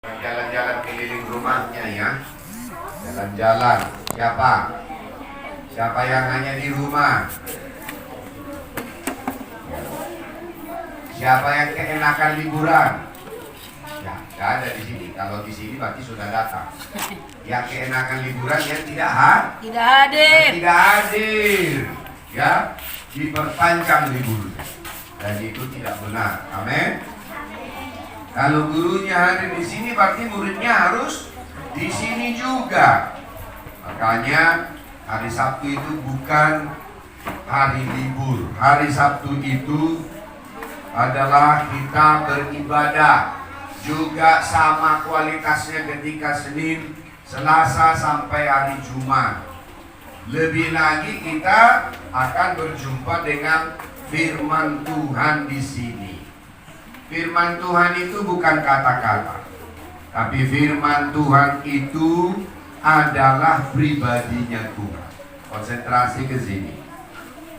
Jalan-jalan keliling rumahnya ya. Jalan-jalan. Siapa? Siapa yang hanya di rumah? Siapa yang keenakan liburan? Ya, tidak ada di sini. Kalau di sini berarti sudah datang. Yang keenakan liburan yang tidak hadir. Tidak hadir. Ya, diperpanjang liburnya. Dan itu tidak benar. Amin. Kalau gurunya hadir di sini, berarti muridnya harus di sini juga. Makanya hari Sabtu itu bukan hari libur. Hari Sabtu itu adalah kita beribadah. Juga sama kualitasnya ketika Senin, Selasa sampai hari Jumat. Lebih lagi kita akan berjumpa dengan firman Tuhan di sini. Firman Tuhan itu bukan kata-kata, tapi firman Tuhan itu adalah pribadinya Tuhan. Konsentrasi ke sini,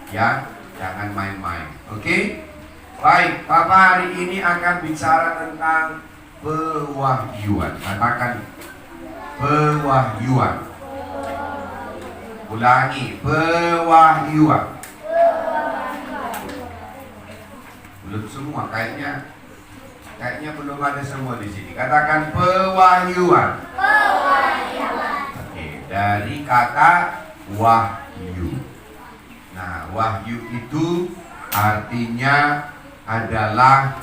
ya, jangan main-main. Oke? Baik, Papa hari ini akan bicara tentang pewahyuan. Katakan pewahyuan. Ulangi, pewahyuan. Belum semua kayaknya belum ada semua di sini. Katakan pewahyuan. Oke, dari kata wahyu. Nah, wahyu itu artinya adalah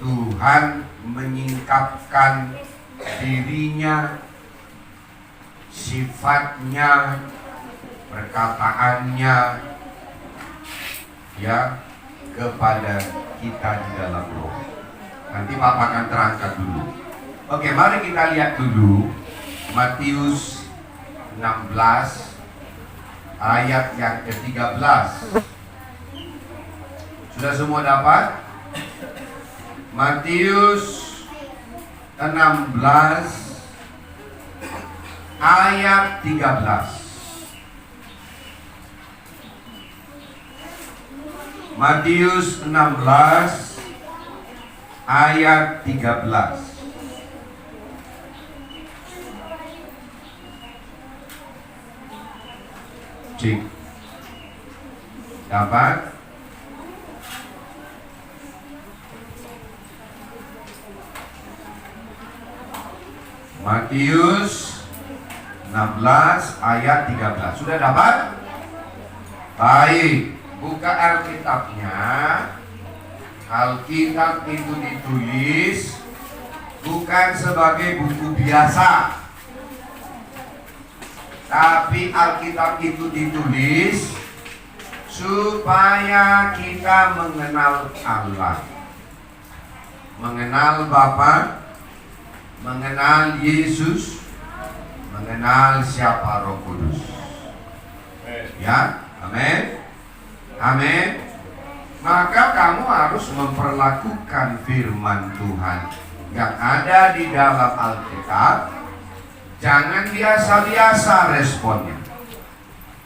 Tuhan menyingkapkan dirinya, sifatnya, perkataannya, ya, kepada kita di dalam roh. Nanti Papa akan terangkan dulu. Oke, mari kita lihat dulu Matius 16 ayat yang ke-13. Sudah semua dapat? Matius 16 ayat 13. Matius 16 ayat 13. Cik. Dapat? Matius 16 ayat 13. Sudah dapat? Baik. Buka Alkitabnya. Alkitab itu ditulis bukan sebagai buku biasa, tapi Alkitab itu ditulis supaya kita mengenal Allah, mengenal Bapa, mengenal Yesus, mengenal siapa Roh Kudus. Ya, amin. Amin. Maka kamu harus memperlakukan firman Tuhan yang ada di dalam Alkitab. Jangan biasa-biasa responnya,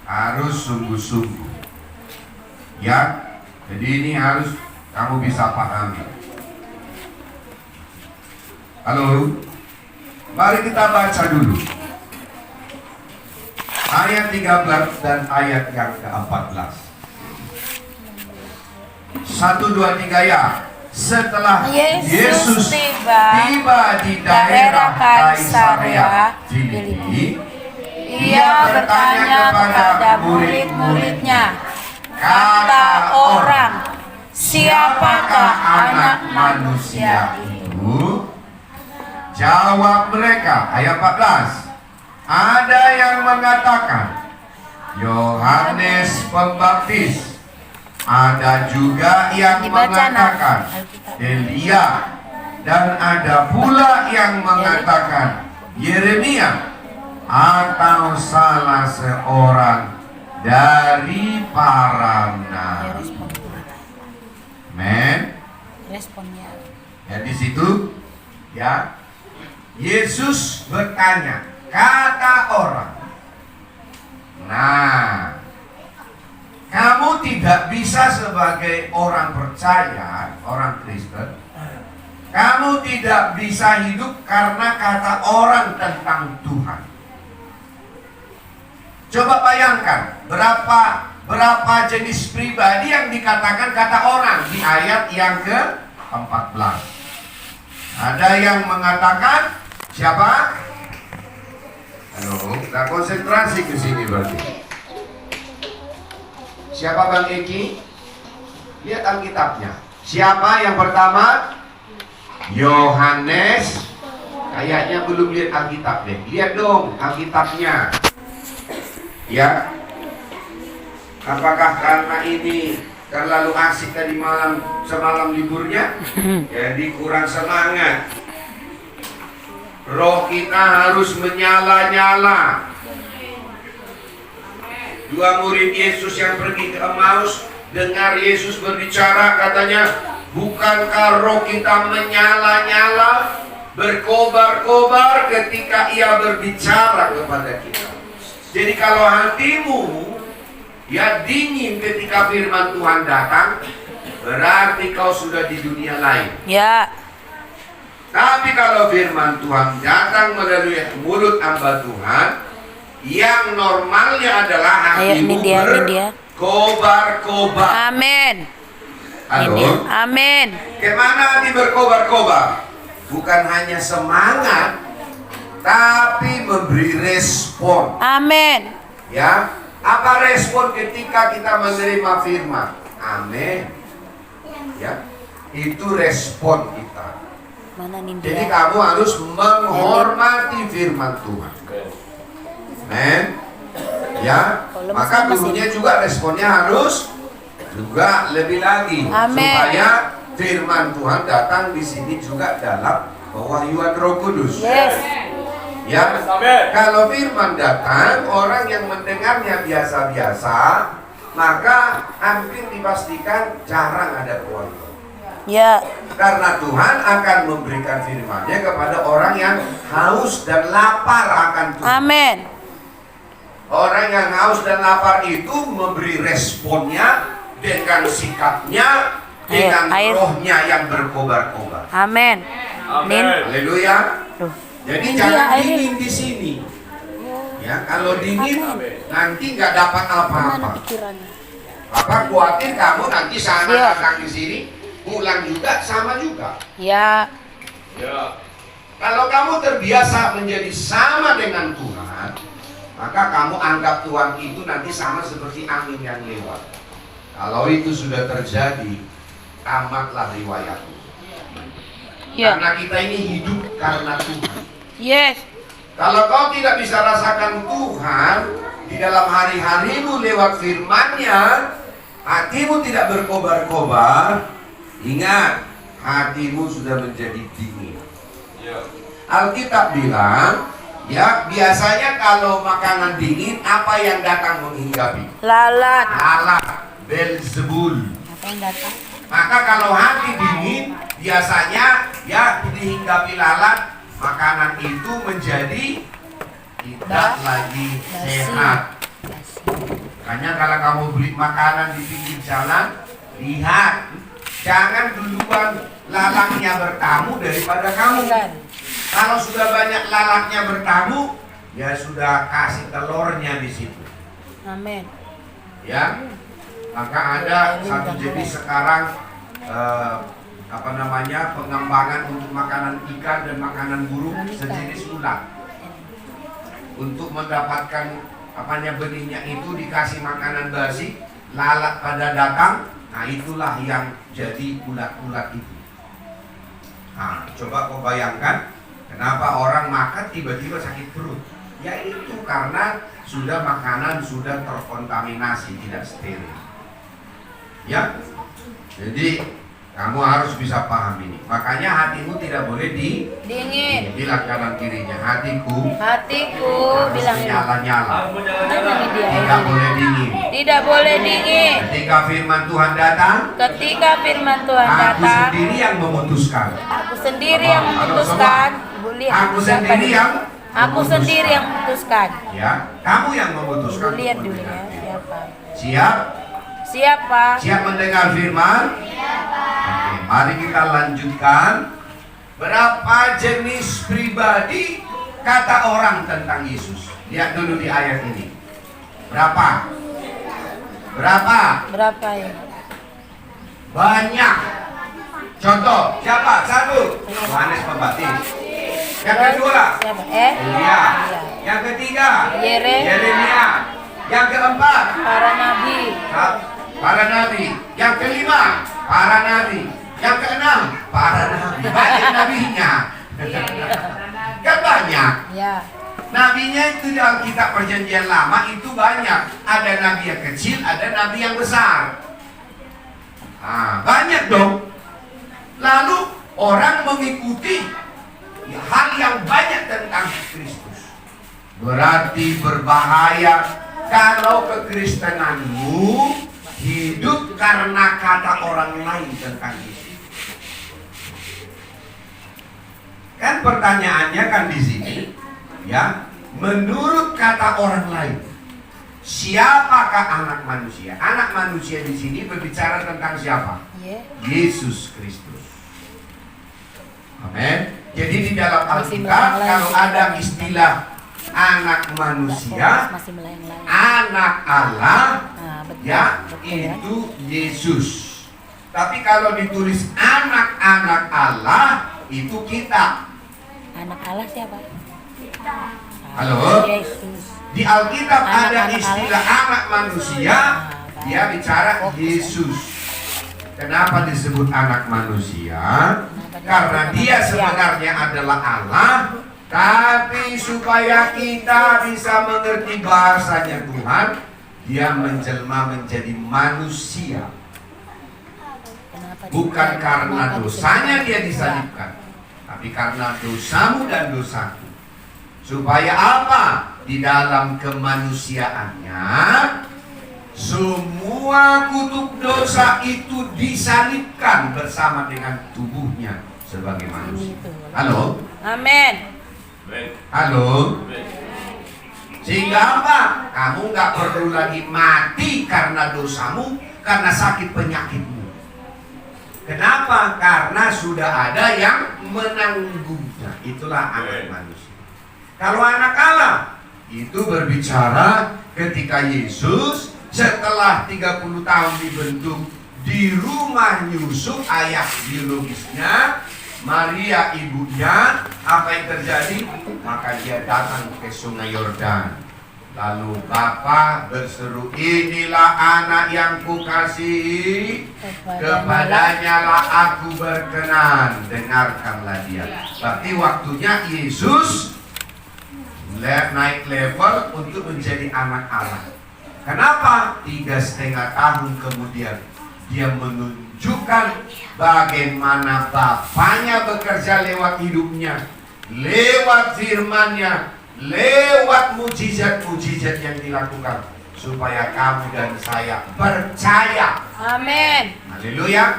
harus sungguh-sungguh. Ya, jadi ini harus kamu bisa pahami. Halo, mari kita baca dulu ayat 13 dan ayat yang ke-14. 1, 2, 3 ya. Setelah Yesus tiba di daerah Kaisarea Filipi, ia bertanya kepada murid-muridnya, kata orang, siapakah anak manusia itu? Jawab mereka, ayat 14. Ada yang mengatakan Yohanes Pembaptis, ada juga yang mengatakan Elia, dan ada pula yang mengatakan Yeremia atau salah seorang dari para nabi. Men, responnya. Ya di situ, ya, Yesus bertanya, kata orang. Nah, kamu tidak bisa sebagai orang percaya, orang Kristen, Kamu tidak bisa hidup karena kata orang tentang Tuhan. Coba bayangkan berapa jenis pribadi yang dikatakan kata orang di ayat yang ke-14. Ada yang mengatakan siapa? Halo, kita konsentrasi ke sini berarti. Siapa Bang Eki? Lihat Alkitabnya. Siapa yang pertama? Yohanes. Kayaknya belum lihat Alkitab deh. Lihat dong Alkitabnya. Ya. Apakah karena ini terlalu asik tadi semalam liburnya, jadi kurang semangat? Roh kita harus menyala-nyala. Dua murid Yesus yang pergi ke Emmaus dengar Yesus berbicara, katanya, bukankah roh kita menyala-nyala, berkobar-kobar ketika ia berbicara kepada kita? Jadi kalau hatimu ya dingin ketika firman Tuhan datang, berarti kau sudah di dunia lain. Ya. Tapi kalau firman Tuhan datang melalui mulut hamba Tuhan, yang normalnya adalah hatimu berkobar-kobar. Amin. Halo? Amin. Kemana hati berkobar-kobar? Bukan hanya semangat, tapi memberi respon. Amin. Ya, apa respon ketika kita menerima firman? Amin. Ya, itu respon kita. Mana Nindya? Jadi kamu harus menghormati firman Tuhan. Amin. Ya, maka gurunya juga responnya harus juga lebih lagi. Amin. Supaya firman Tuhan datang di sini juga dalam pewahyuan Roh Kudus. Yes. Ya, kalau firman datang, orang yang mendengarnya biasa-biasa, maka hampir dipastikan jarang ada pewahyuan. Ya. Karena Tuhan akan memberikan firman-Nya kepada orang yang haus dan lapar akan Tuhan. Amin. Orang yang haus dan lapar itu memberi responnya dengan sikapnya, dengan rohnya yang berkobar-kobar. Amin. Amin. Haleluya. Jadi jangan dingin di sini. Ya, kalau dingin nanti nggak dapat apa-apa. Apa khawatir kamu nanti sana datang di sini, pulang juga sama juga. Ya. Ya. Kalau kamu terbiasa menjadi sama dengan Tuhan, maka kamu anggap Tuhan itu nanti sama seperti angin yang lewat. Kalau itu sudah terjadi, tamatlah riwayatmu. Ya. Karena kita ini hidup karena Tuhan. Yes. Kalau kau tidak bisa rasakan Tuhan di dalam hari-harimu lewat firman-Nya, hatimu tidak berkobar-kobar, ingat, hatimu sudah menjadi dingin. Ya. Alkitab bilang, ya biasanya kalau makanan dingin, apa yang datang menghinggapi? Lalat. Lalat, Belzebul. Apa yang datang? Maka kalau hati dingin, biasanya ya dihinggapi lalat, makanan itu menjadi tidak lagi sehat. Makanya kalau kamu beli makanan di pinggir jalan, lihat, jangan duluan lalaknya bertamu daripada kamu. Kalau sudah banyak lalaknya bertamu, ya sudah kasih telurnya di situ. Amin. Ya, maka ada satu jenis sekarang pengembangan untuk makanan ikan dan makanan burung sejenis ulat. Untuk mendapatkan benihnya itu dikasih makanan basi, lalat pada datang, nah itulah yang jadi ulat-ulat itu. Nah, coba kau bayangkan, kenapa orang makan tiba-tiba sakit perut? Ya itu karena sudah makanan sudah terkontaminasi, tidak steril. Ya, jadi kamu harus bisa paham ini. Makanya hatimu tidak boleh dingin. Bilang kanan kirinya, hatiku Bilang nyala-nyala. Tidak Tidak boleh dingin. Tidak boleh dingin. Ketika firman Tuhan datang, aku sendiri yang memutuskan. Aku sendiri yang memutuskan. Aku sendiri yang Aku sendiri yang memutuskan. Ya, kamu yang memutuskan. Ibu lihat dulu ya siapa. Siap? Siapa? Siap mendengar firman? Oke, mari kita lanjutkan Berapa jenis pribadi kata orang tentang Yesus? Lihat dulu di ayat ini. Berapa? Berapa? Berapa ya? Banyak. Contoh, siapa? Satu, Yohanes Pembaptis. Yang kedua, Siapa? Elia. Yang ketiga, Yeremia. Yang keempat, Para nabi. para nabi. Yang kelima, para nabi. Yang keenam, para nabi. Banyak nabinya. Kan banyak. Ya. Nabinya itu di Alkitab Perjanjian Lama itu banyak. Ada nabi yang kecil, ada nabi yang besar. Banyak dong. Lalu orang mengikuti hal yang banyak tentang Kristus. Berarti berbahaya kalau kekristenanmu hidup karena kata orang lain tentang Yesus. Kan pertanyaannya kan di sini, ya, menurut kata orang lain, siapakah anak manusia? Anak manusia di sini berbicara tentang siapa? Yesus Kristus. Amin. Jadi di dalam Alkitab kalau ada istilah anak manusia, anak Allah, ya itu Yesus. Tapi kalau ditulis anak-anak Allah, itu kita. Anak Allah siapa? Halo? Yesus. Di Alkitab ada Anak-anak istilah anak manusia, dia bicara Yesus. Kenapa disebut anak manusia? Karena dia sebenarnya adalah Allah, tapi supaya kita bisa mengerti bahasanya Tuhan, dia menjelma menjadi manusia. Bukan karena dosanya dia disalibkan, tapi karena dosamu dan dosaku. Supaya apa? Di dalam kemanusiaannya, semua kutuk dosa itu disalibkan bersama dengan tubuhnya sebagai manusia. Halo? Amin. Halo? Sehingga apa? Kamu nggak perlu lagi mati karena dosamu, karena sakit penyakitmu. Kenapa? Karena sudah ada yang menanggungnya. Itulah anak manusia. Kalau anak Allah, itu berbicara ketika Yesus setelah 30 tahun dibentuk di rumah Yusuf, ayah biologisnya, Maria ibunya, apa yang terjadi? Maka dia datang ke sungai Yordan. Lalu Bapa berseru, inilah anak yang kukasihi, kepadanya lah aku berkenan, dengarkanlah dia. Berarti waktunya Yesus naik level untuk menjadi anak Allah. Kenapa? 3,5 tahun kemudian dia menunjukkan bagaimana Bapaknya bekerja lewat hidupnya, lewat firman-Nya, lewat mujizat-mujizat yang dilakukan, supaya kamu dan saya percaya. Amin. Haleluya.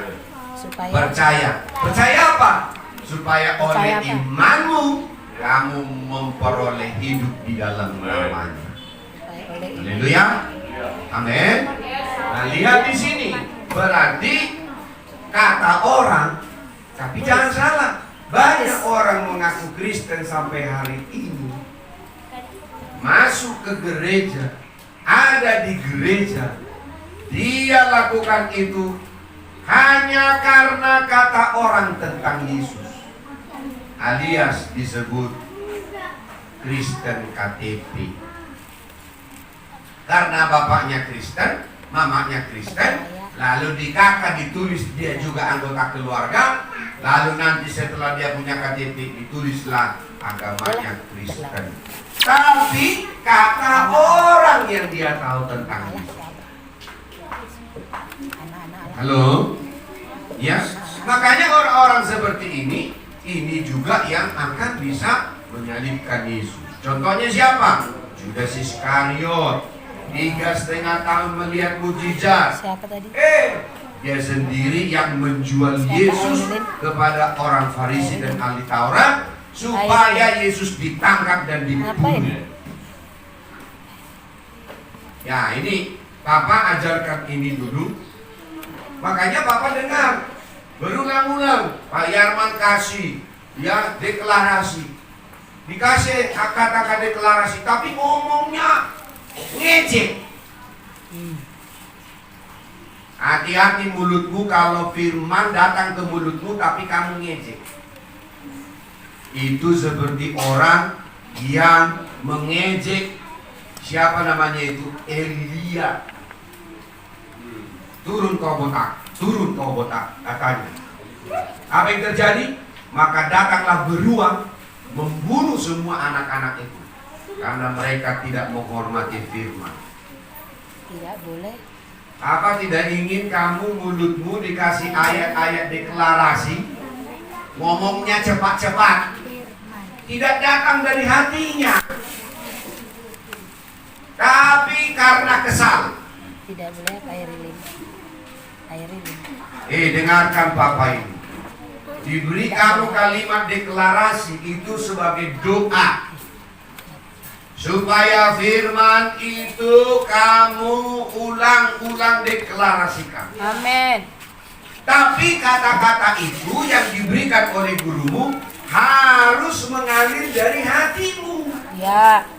Supaya Percaya. Percaya apa? Supaya oleh Percaya apa? imanmu kamu memperoleh hidup di dalam namanya. Haleluya. Amin. Nah, lihat di sini. Berarti kata orang, tapi jangan salah. Banyak orang mengaku Kristen sampai hari ini, masuk ke gereja, ada di gereja, dia lakukan itu hanya karena kata orang tentang Yesus, alias disebut Kristen KTP. Karena bapaknya Kristen, mamanya Kristen, lalu di kakak ditulis dia juga anggota keluarga, lalu nanti setelah dia punya KTP ditulislah agamanya Kristen. Tapi kata orang yang dia tahu tentang Yesus. Halo? Ya, makanya orang-orang seperti ini juga yang akan bisa menyalibkan Yesus. Contohnya siapa? Judas Iskariot. 3,5 tahun melihat mujizat. Siapa tadi? Dia sendiri yang menjual Yesus kepada orang Farisi dan ahli Taurat supaya Yesus ditangkap dan dibunuh. Ya, ini Papa ajarkan ini dulu. Makanya Papa dengar berulang-ulang Pak Yarman kasih Ya, deklarasi. Dikasih kata-kata deklarasi, tapi ngomongnya ngejek. Hati-hati mulutmu kalau firman datang ke mulutmu tapi kamu ngejek. Itu seperti orang yang mengejek siapa namanya itu? Elia. Turun kau botak katanya. Apa yang terjadi? Maka datanglah beruang membunuh semua anak-anak itu karena mereka tidak menghormati firman. Tidak boleh. Apa tidak ingin kamu mulutmu dikasih ayat-ayat deklarasi, ngomongnya cepat-cepat, tidak datang dari hatinya, tapi karena kesal. Tidak boleh air lilin. Air lilin. Dengarkan Bapak ini. Diberi kamu kalimat deklarasi itu sebagai doa supaya firman itu kamu ulang-ulang deklarasikan. Amin. Tapi kata-kata itu yang diberikan oleh gurumu harus mengalir dari hatimu, Ya.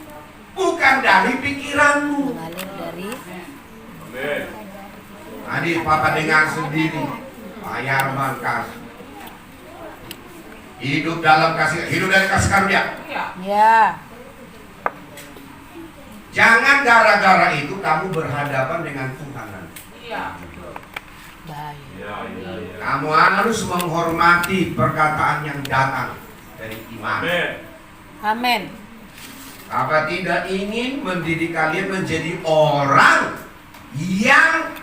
bukan dari pikiranmu. Mengalir dari. Amin. Adik, Papa dengar sendiri. Pak Yarman kasih. Hidup dalam kasih, hidup dari kasih karunia. Ya. Jangan gara-gara itu kamu berhadapan dengan Tuhan nanti. Baik. Ya. Kamu harus menghormati perkataan yang datang dari iman. Amin. Amin. Papa tidak ingin mendidik kalian menjadi orang yang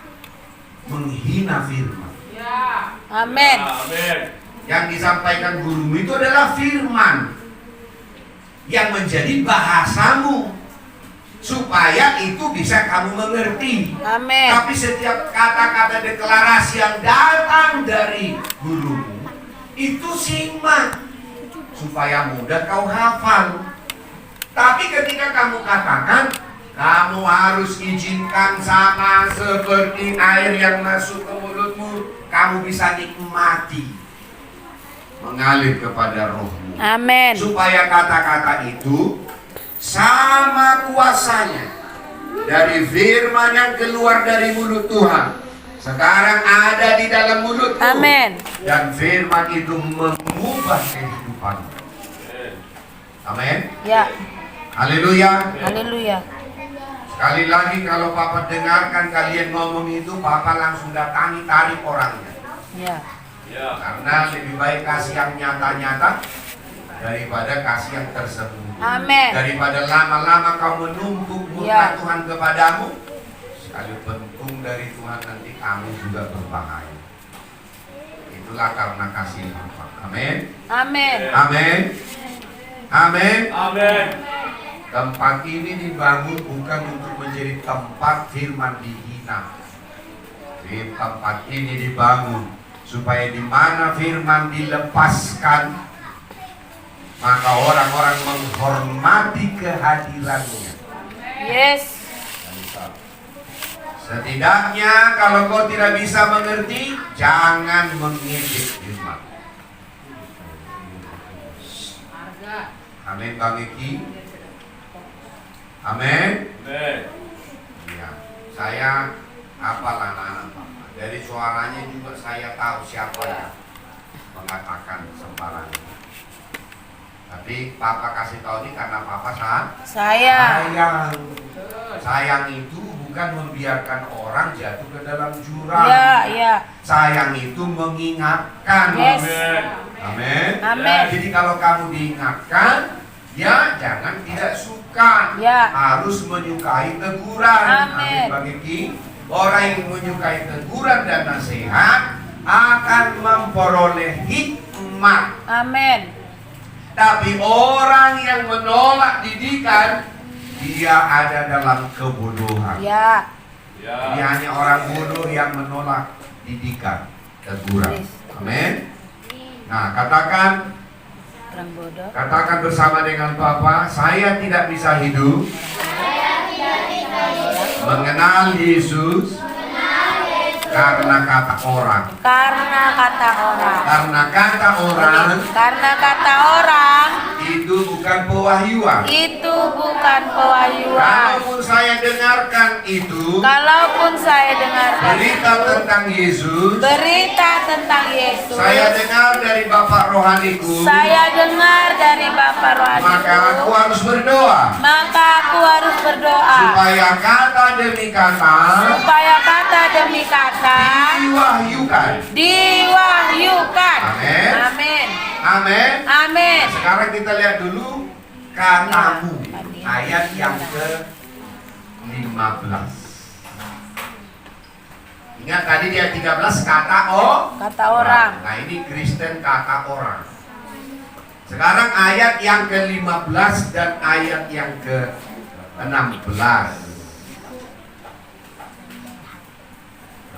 menghina firman. Amin. Amin. Yang disampaikan gurumu itu adalah firman yang menjadi bahasamu supaya itu bisa kamu mengerti. Amin. Tapi setiap kata-kata deklarasi yang datang dari gurumu itu simak supaya mudah kau hafal. Tapi ketika kamu katakan, kamu harus izinkan sama seperti air yang masuk ke mulutmu, kamu bisa nikmati mengalir kepada rohmu. Amin. Supaya kata-kata itu sama kuasanya dari firman yang keluar dari mulut Tuhan sekarang ada di dalam mulutmu. Amin. Dan firman itu mengubah kehidupanmu. Amin. Ya. Haleluya. Haleluya. Sekali lagi kalau Papa dengarkan kalian ngomong itu, Papa langsung datangi tarik orangnya. Ya. Ya. Karena lebih baik kasih yang nyata-nyata daripada kasih yang tersembunyi. Amin. Daripada lama-lama kau menumpuk murka Ya. Tuhan kepadamu, sekali pentung dari Tuhan nanti kamu juga berbahaya. Itulah karena kasih Bapa. Amin. Amin. Amin. Amin. Amin. Tempat ini dibangun bukan untuk menjadi tempat firman dihina. Di tempat ini dibangun supaya di mana firman dilepaskan, maka orang-orang menghormati kehadirannya. Yes. Setidaknya kalau kau tidak bisa mengerti, jangan mengejek firman. Amin, Bang Eki. Amin. Amin. Ya, saya apalah anak Papa. Dari suaranya juga saya tahu siapa yang mengatakan sembarangan. Tapi Papa kasih tahu ini karena Papa Saya. sayang itu bukan membiarkan orang jatuh ke dalam jurang. Ya, ya. Sayang itu mengingatkan. Yes. Amin. Amin. Jadi kalau kamu diingatkan, ya jangan tidak suka. Ya. Harus menyukai teguran. Amin. Bagi Ki, orang yang menyukai teguran dan nasihat akan memperoleh hikmat. Amin. Tapi orang yang menolak didikan, dia ada dalam kebodohan. Ya. Dia Ya. hanya orang bodoh yang menolak didikan, teguran. Yes. Amin. Nah, katakan Orang bodoh. bersama dengan Papa, saya tidak bisa hidup mengenal Yesus Karena kata orang. Karena kata orang. Karena kata orang Karena kata orang itu bukan pewahyuan. itu bukan pewahyuan. Kalaupun saya dengarkan itu Kalaupun saya dengarkan berita tentang Yesus, berita tentang Yesus, saya dengar dari Bapak rohaniku, saya dengar dari Bapak rohani, maka aku harus berdoa maka aku harus berdoa supaya kata demi kata supaya kata demi kata diwahyukan. diwahyukan. Amin. Amin. Amin. Amin. Sekarang kita lihat dulu katamu, ayat yang ke-15. Ingat tadi di ayat 13 kata Kata orang. Nah ini Kristen kata orang. Sekarang ayat yang ke-15 dan ayat yang ke-16.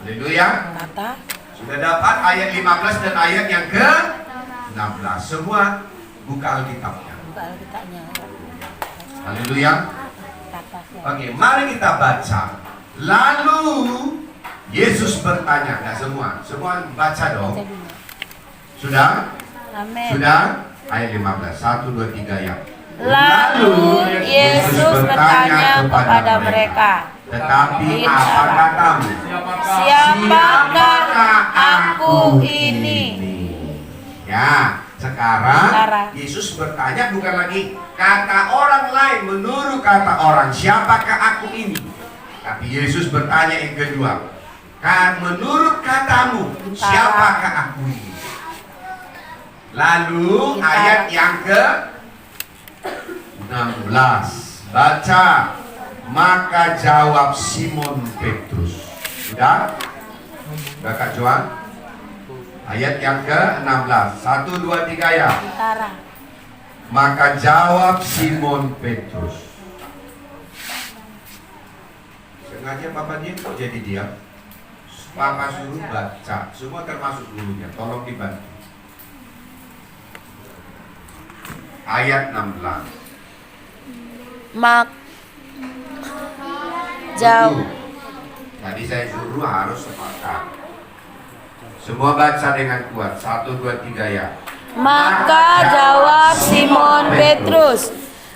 Haleluya. Kata Sudah dapat ayat 15 dan ayat yang ke-16. Semua buka Alkitabnya. buka Alkitabnya. Haleluya. Kata siapa? Oke, mari kita baca. Lalu Yesus bertanya. Nah semua baca dong. Baca dulu. Sudah? Amin. Sudah? Ayat 15. 1, 2, 3 ya. Lalu Yesus bertanya kepada mereka, Tetapi apa katamu? siapakah aku ini? Ya, sekarang Sekarang. Yesus bertanya bukan lagi kata orang lain menurut kata orang, siapakah aku ini? Tapi Yesus bertanya yang kedua, menurut katamu, siapakah aku ini? Lalu ayat yang ke-16 baca. Maka jawab Simon Petrus. Sudah? Sudah Kak Joan? Ayat yang ke-16. 1, 2, 3 ya. Utara. Maka jawab Simon Petrus. Sengaja Papa diam kok jadi diam? Papa suruh baca. Semua termasuk gurunya. Tolong dibantu. Ayat 16. Jauh. Tadi saya suruh harus sepakat. Semua baca dengan kuat. 1, 2, 3 ya. Maka jawab Simon Petrus,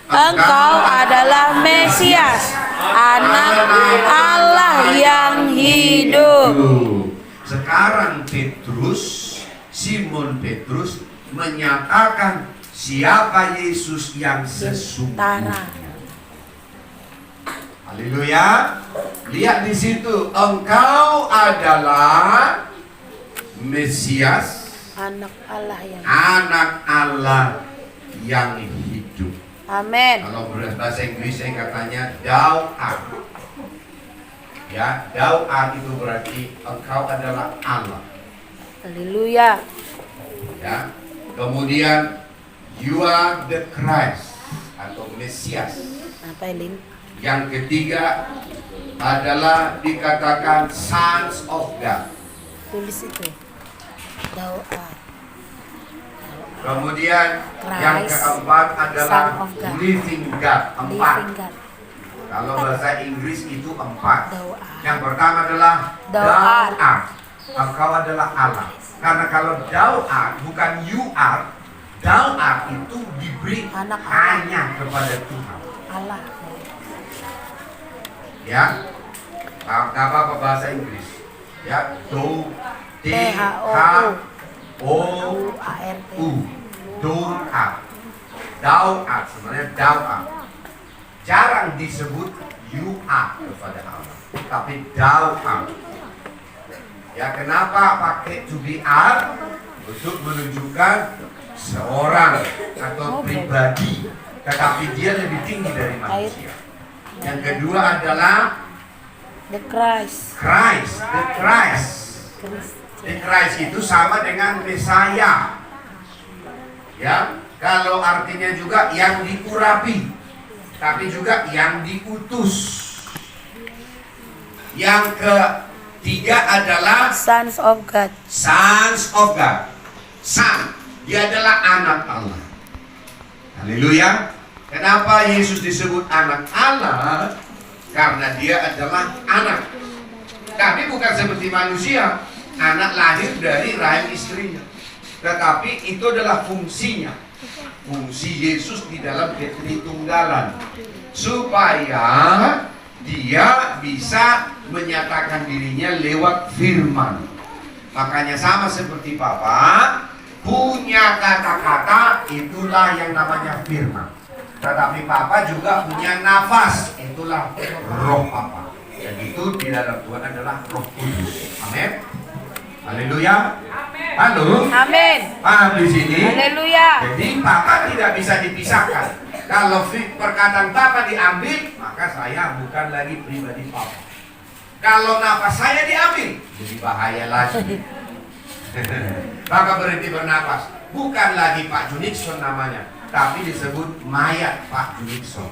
engkau adalah Mesias, anak Allah yang hidup. Sekarang Simon Petrus menyatakan siapa Yesus yang sesungguhnya. Haleluya. Lihat di situ, engkau adalah Mesias, Anak Allah yang anak Allah yang hidup. Amin. Kalau bahasa Inggrisnya katanya thou art. Ya, thou art itu berarti engkau adalah Allah. Haleluya. Ya. Kemudian you are the Christ atau Mesias. Apa Lin? Yang ketiga adalah dikatakan sons of God. Tulis itu. Doa. Kemudian yang Christ, keempat adalah Son of God. living God. Empat. Living God. Kalau bahasa Inggris itu empat. Doa. Yang pertama adalah Thou thou art. art. Engkau adalah Allah. Karena kalau thou art bukan you are, thou art itu diberi Anak Allah. hanya kepada Tuhan. Allah. Ya, nggak apa-apa bahasa Inggris. Ya, thou, Thou art. thou art. Thou art sebenarnya thou art. Jarang disebut you are kepada Allah, tapi thou art. Ya, kenapa pakai to be are? Untuk menunjukkan seorang atau pribadi, tetapi dia lebih tinggi dari manusia. Yang kedua adalah The Christ. Christ, the Christ. The Christ itu sama dengan Mesias. Ya, kalau artinya juga yang diurapi, tapi juga yang diutus. Yang ketiga adalah Sons of God. Sons of God. Son, dia adalah anak Allah. Haleluya. Kenapa Yesus disebut anak Allah? Karena dia adalah anak. Tapi bukan seperti manusia, anak lahir dari rahim istrinya. Tetapi itu adalah fungsinya. Fungsi Yesus di dalam Tritunggalan, supaya dia bisa menyatakan dirinya lewat firman. Makanya sama seperti Bapa punya kata-kata, itulah yang namanya firman. Tetapi Bapa juga punya nafas, itulah roh Bapa. Dan itu di dalam Tuhan adalah Roh Kudus. Amin. Haleluya. Halo. Amin. Paham di sini? Haleluya. Jadi Bapa tidak bisa dipisahkan. Kalau perkataan Bapa diambil, maka saya bukan lagi pribadi Bapa. Kalau nafas saya diambil, jadi bahaya lagi. Maka berhenti bernapas. Bukan lagi Pak Junikson namanya, tapi disebut mayat Pak Junikson.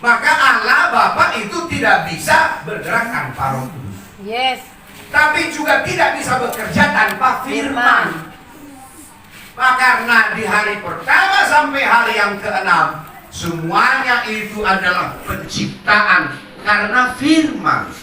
Maka Allah Bapa itu tidak bisa bergerak tanpa Roh Kudus. Yes. Tapi juga tidak bisa bekerja tanpa firman. Maka karena di hari pertama sampai hari yang ke-6, semuanya itu adalah penciptaan karena firman.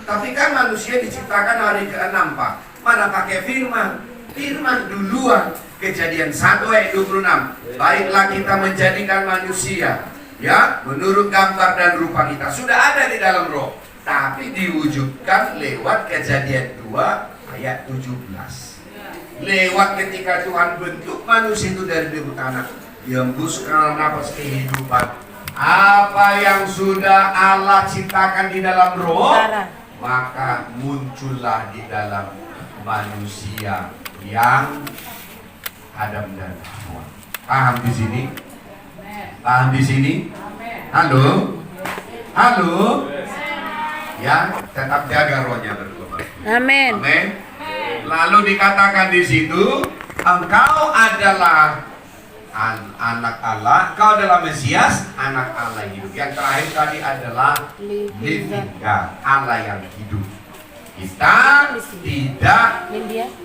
Tapi kan manusia diciptakan hari ke-6, Pak. Mana pakai firman? Firman duluan. Kejadian 1 ayat 26. Baiklah kita menjadikan manusia, ya, menurut gambar dan rupa kita. Sudah ada di dalam roh, tapi diwujudkan lewat Kejadian 2 ayat 17. Lewat ketika Tuhan bentuk manusia itu dari debu tanah, hembuskan nafas kehidupan. Apa yang sudah Allah ciptakan di dalam roh, maka muncullah di dalam manusia yang Adam dan Hawa. Paham di sini? Paham di sini? Halo? Halo? Ya, tetap jaga rohnya berdua. Amin. Amin. Lalu dikatakan di situ, engkau adalah anak Allah, engkau adalah Mesias, anak Allah hidup. Yang terakhir tadi adalah living God, Allah yang hidup. Kita tidak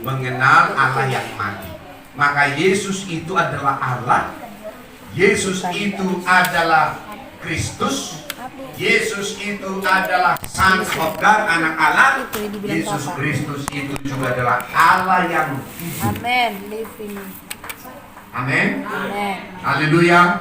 mengenal Allah yang mati. Maka Yesus itu adalah Allah. Yesus itu adalah Kristus. Yesus itu adalah Son of God, anak Allah. Yesus Kristus itu juga adalah Allah yang hidup. Amin. Living. Amin. Amin. Haleluya.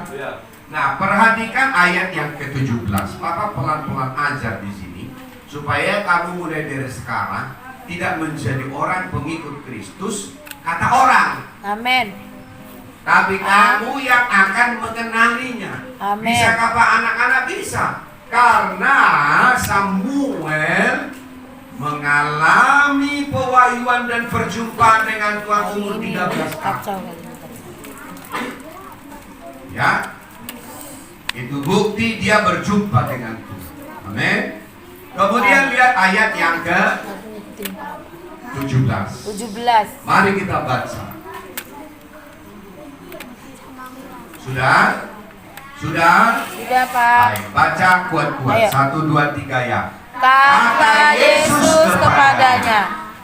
Nah, perhatikan ayat yang ke-17. Papa pelan-pelan ajar di sini supaya kamu mulai dari sekarang tidak menjadi orang pengikut Kristus kata orang. Amin. Tapi kamu yang akan mengenalinya. Amin. Bisakah Pak anak-anak? Bisa. Karena Samuel mengalami pewahyuan dan perjumpaan dengan Tuhan umur 13 tahun. Kacau kali. Ya, itu bukti dia berjumpa dengan Tuhan. Amin. Kemudian lihat ayat yang ke 17. Mari kita baca. Sudah? Sudah? Sudah, Pak. Baik, baca kuat-kuat. Ayo. 1, 2, 3 ya. Kata Yesus kepadanya,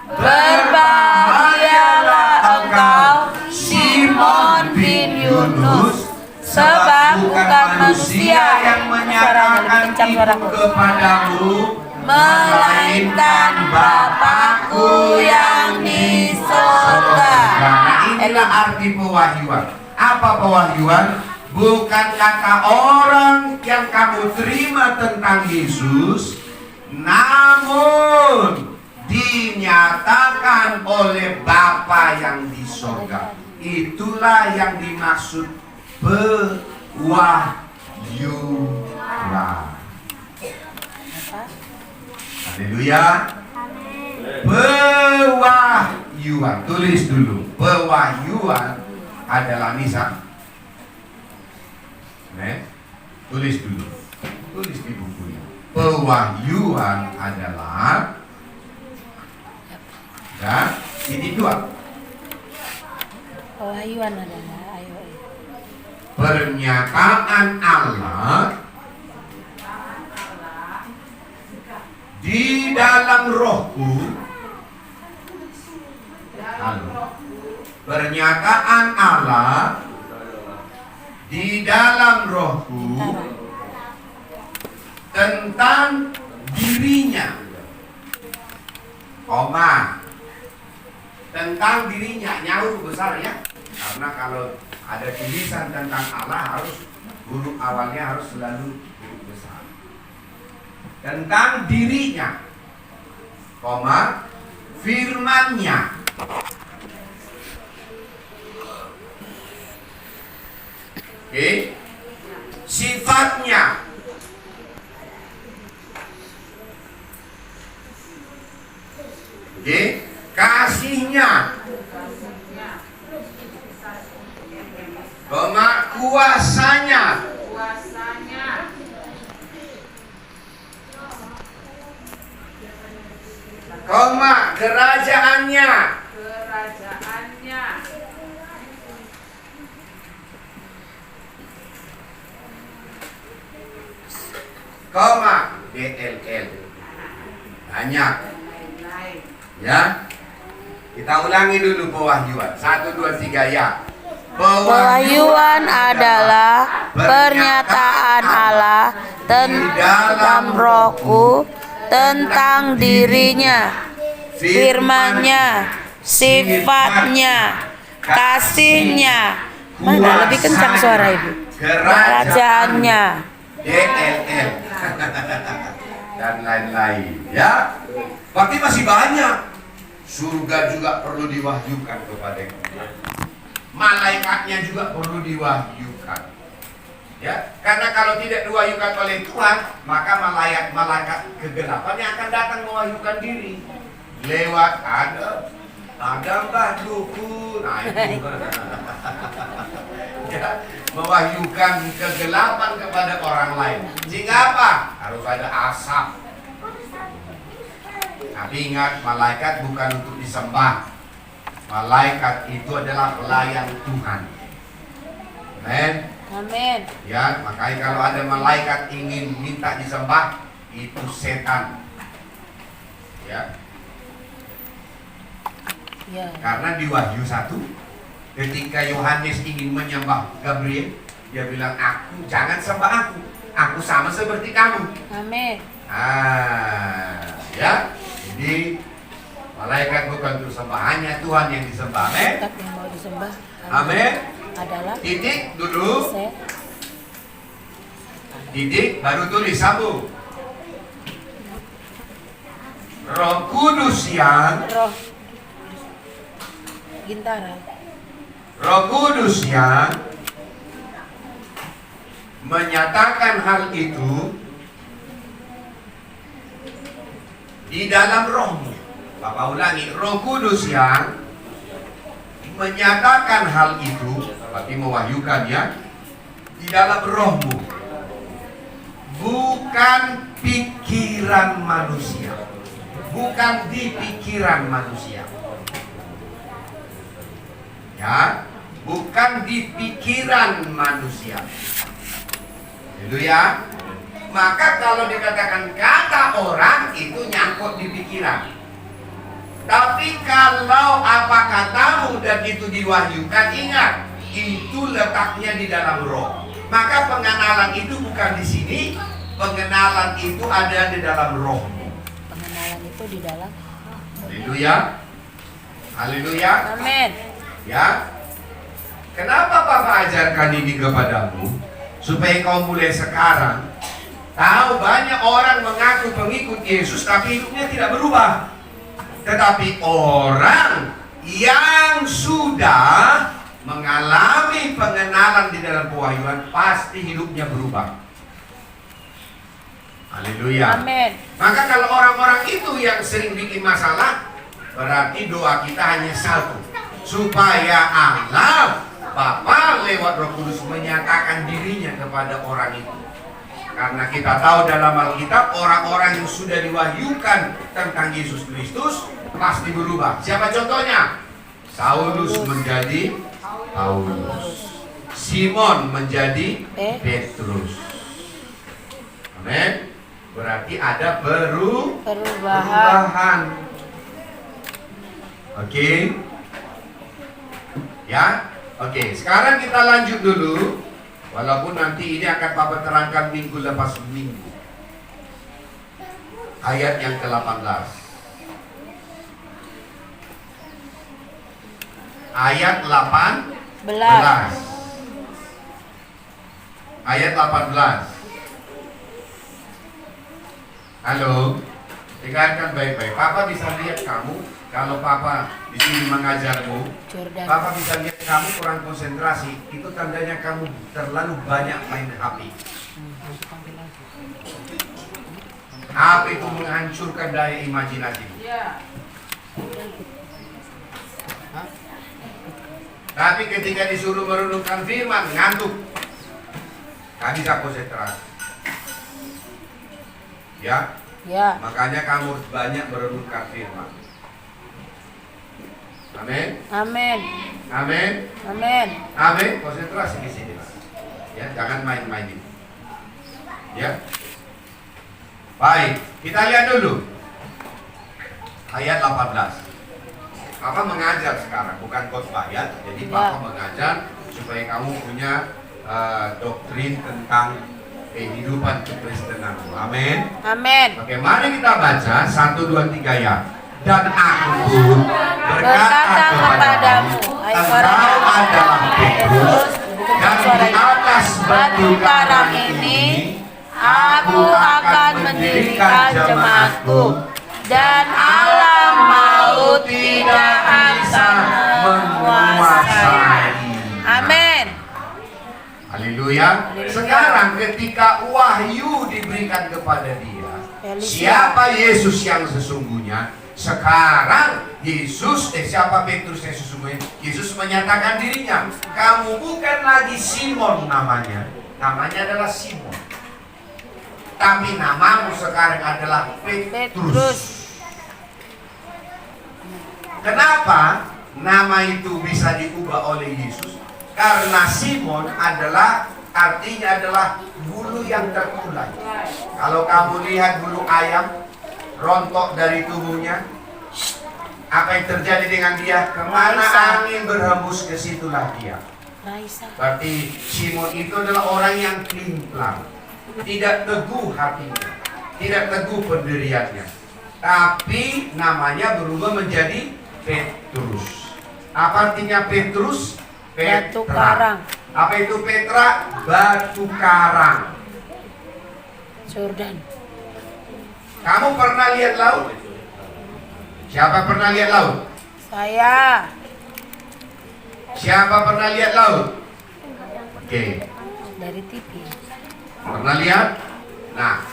berbahagialah engkau, Simon bin Yunus, sebab bukan manusia yang menyatakan itu kepadamu, melainkan Bapa-Ku yang di surga. Nah, inilah arti pewahyuan. Apa pewahyuan? Bukan kata orang yang kamu terima tentang Yesus, namun dinyatakan oleh Bapa yang di surga. Itulah yang dimaksud pewahyuan. Haleluya. Pewahyuan. Tulis dulu. Pewahyuan adalah Nisa. Tulis dulu. Tulis di bukunya. Pewahyuan adalah, ya, ini 2. Pewahyuan adalah, ayo. Pernyataan Allah di dalam rohku. Halo. Pernyataan Allah di dalam rohku tentang dirinya, koma, tentang dirinya, nyaur besar ya, karena kalau ada tulisan tentang Allah harus huruf awalnya harus selalu huruf besar. Tentang dirinya, koma, firman-Nya. Oke, sifatnya, oke, kasihnya, koma, kuasanya, koma, kerajaannya, koma, DLL. Banyak. Ya. Kita ulangi dulu pewahyuan. 1, 2, 3 ya. Pewahyuan adalah pernyataan Allah tentang Rohku, tentang dirinya, firman-Nya, sifatnya, kasihnya. Mana lebih kencang suara Ibu? Kerajaannya. DLL. Dan lain-lain. Ya. Berarti masih banyak. Surga juga perlu diwahyukan kepada kita. Malaikatnya juga perlu diwahyukan. Ya, karena kalau tidak diwahyukan oleh Tuhan, maka malaikat kegelapan yang akan datang mewahyukan diri lewat ada Mbah Dukun. Nah, itu ya, mewahyukan kegelapan kepada orang lain. Sehingga apa? Harus ada asap. Tapi ingat, malaikat bukan untuk disembah. Malaikat itu adalah pelayan Tuhan. Amen. Amin. Ya, makanya kalau ada malaikat ingin minta disembah, itu setan. Ya. Ya. Karena di Wahyu 1, ketika Yohanes ingin menyembah Gabriel, dia bilang, "Aku jangan sembah aku sama seperti kamu." Amin. Ya. Jadi malaikat bukan untuk sembah, hanya Tuhan yang disembah. Amin. Tetap yang mau disembah Amin. adalah Titik dulu. saya. Titik baru tulis sambung. Roh Kudus yang Roh Gintara. Roh Kudus yang menyatakan hal itu di dalam rohmu. Bapak ulangi, Roh Kudus yang menyatakan hal itu, berarti mewahyukan ya, di dalam rohmu, bukan pikiran manusia, bukan di pikiran manusia. Ya, bukan di pikiran manusia. Itu ya. Maka kalau dikatakan kata orang itu nyangkut di pikiran. Tapi kalau apa katamu dan itu diwahyukan, ingat, itu letaknya di dalam roh. Maka pengenalan itu bukan di sini, pengenalan itu ada di dalam rohmu. Pengenalan itu di dalam. Haleluya. Haleluya. Amin. Ya. Kenapa Papa ajarkan ini kepadamu? Supaya kau mulai sekarang tahu banyak orang mengaku pengikut Yesus tapi hidupnya tidak berubah. Tetapi orang yang sudah mengalami pengenalan di dalam pewahyuan pasti hidupnya berubah. Haleluya. Amin. Maka kalau orang-orang itu yang sering bikin masalah, berarti doa kita hanya satu, supaya Allah Bapa lewat Roh Kudus menyatakan dirinya kepada orang itu. Karena kita tahu dalam Alkitab orang-orang yang sudah diwahyukan tentang Yesus Kristus pasti berubah. Siapa contohnya? Saulus menjadi Paulus, Simon menjadi Petrus. Amin. Berarti ada perubahan. Oke. Ya. Oke, sekarang kita lanjut dulu. Walaupun nanti ini akan Papa terangkan minggu lepas minggu. ayat yang ke-18. Ayat 18. Ayat 18. Halo, dengarkan baik-baik. Papa bisa lihat kamu kalau Papa di sini mengajarmu. Jordan. Papa bisa lihat kamu kurang konsentrasi. Itu tandanya kamu terlalu banyak main HP. HP itu menghancurkan daya imajinasi. Tapi ketika disuruh merenungkan firman, ngantuk. Gak bisa konsentrasi. Ya, Ya. makanya kamu harus banyak merenungkan firman. Amin. Amin. Amin. Amin. Amin. Konsentrasi di sini, Pak. Ya, jangan main-mainin. Ya. Baik, kita lihat dulu ayat 18. Papa mengajar sekarang, bukan khotbah ya. Jadi Papa mengajar supaya kamu punya doktrin tentang kehidupan kekristenanmu. Amin. Amin. Oke, mari kita baca 1, 2, 3 ya. Dan aku pun berkata kepadamu, engkau adalah Petrus, dan di atas batu karang ini aku akan mendirikan jemaatku, dan alam maut tidak akan menguasai. Amin. Haleluya. Sekarang ketika wahyu diberikan kepada dia, siapa Yesus yang sesungguhnya? Sekarang siapa Petrus yang sesungguhnya? Yesus menyatakan dirinya, kamu bukan lagi Simon namanya adalah Simon. Tapi namamu sekarang adalah Petrus. Kenapa nama itu bisa diubah oleh Yesus? Karena Simon artinya adalah bulu yang terkulai. Kalau kamu lihat bulu ayam rontok dari tubuhnya, apa yang terjadi dengan dia? Kemana angin berhembus, ke situlah dia. Berarti Simon itu adalah orang yang pimplang, tidak teguh hatinya, tidak teguh pendiriannya, tapi namanya berubah menjadi Petrus. Apa artinya Petrus? Batu karang. Apa itu Petra? Batu karang. Jordan. Kamu pernah lihat laut? Siapa pernah lihat laut? Saya. Siapa pernah lihat laut? Oke. Dari TV. Pernah lihat? Nah,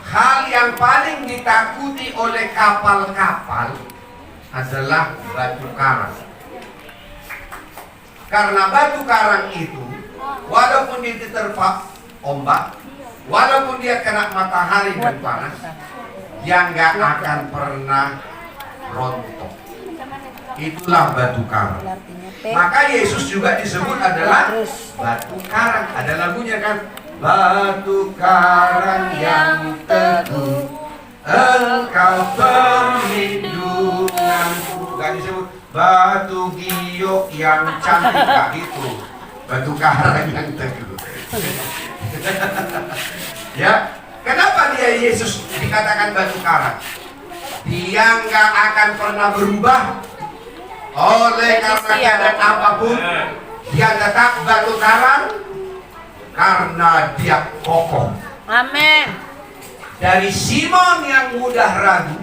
hal yang paling ditakuti oleh kapal-kapal adalah batu karang. Karena batu karang itu, walaupun dia diterpa ombak, walaupun dia kena matahari dan panas, dia nggak akan pernah rontok. Itulah batu karang. Maka Yesus juga disebut adalah batu karang. Ada lagunya kan? Batu karang yang teguh, engkau perlindunganku. Gak disebut batu giok yang cantik, gak gitu. Batu karang yang teguh. Ya, kenapa dia Yesus dikatakan batu karang? Dia nggak akan pernah berubah oleh karena keadaan apapun. Dia tetap batu karang karena dia kokoh. Amin. Dari Simon yang mudah ragu,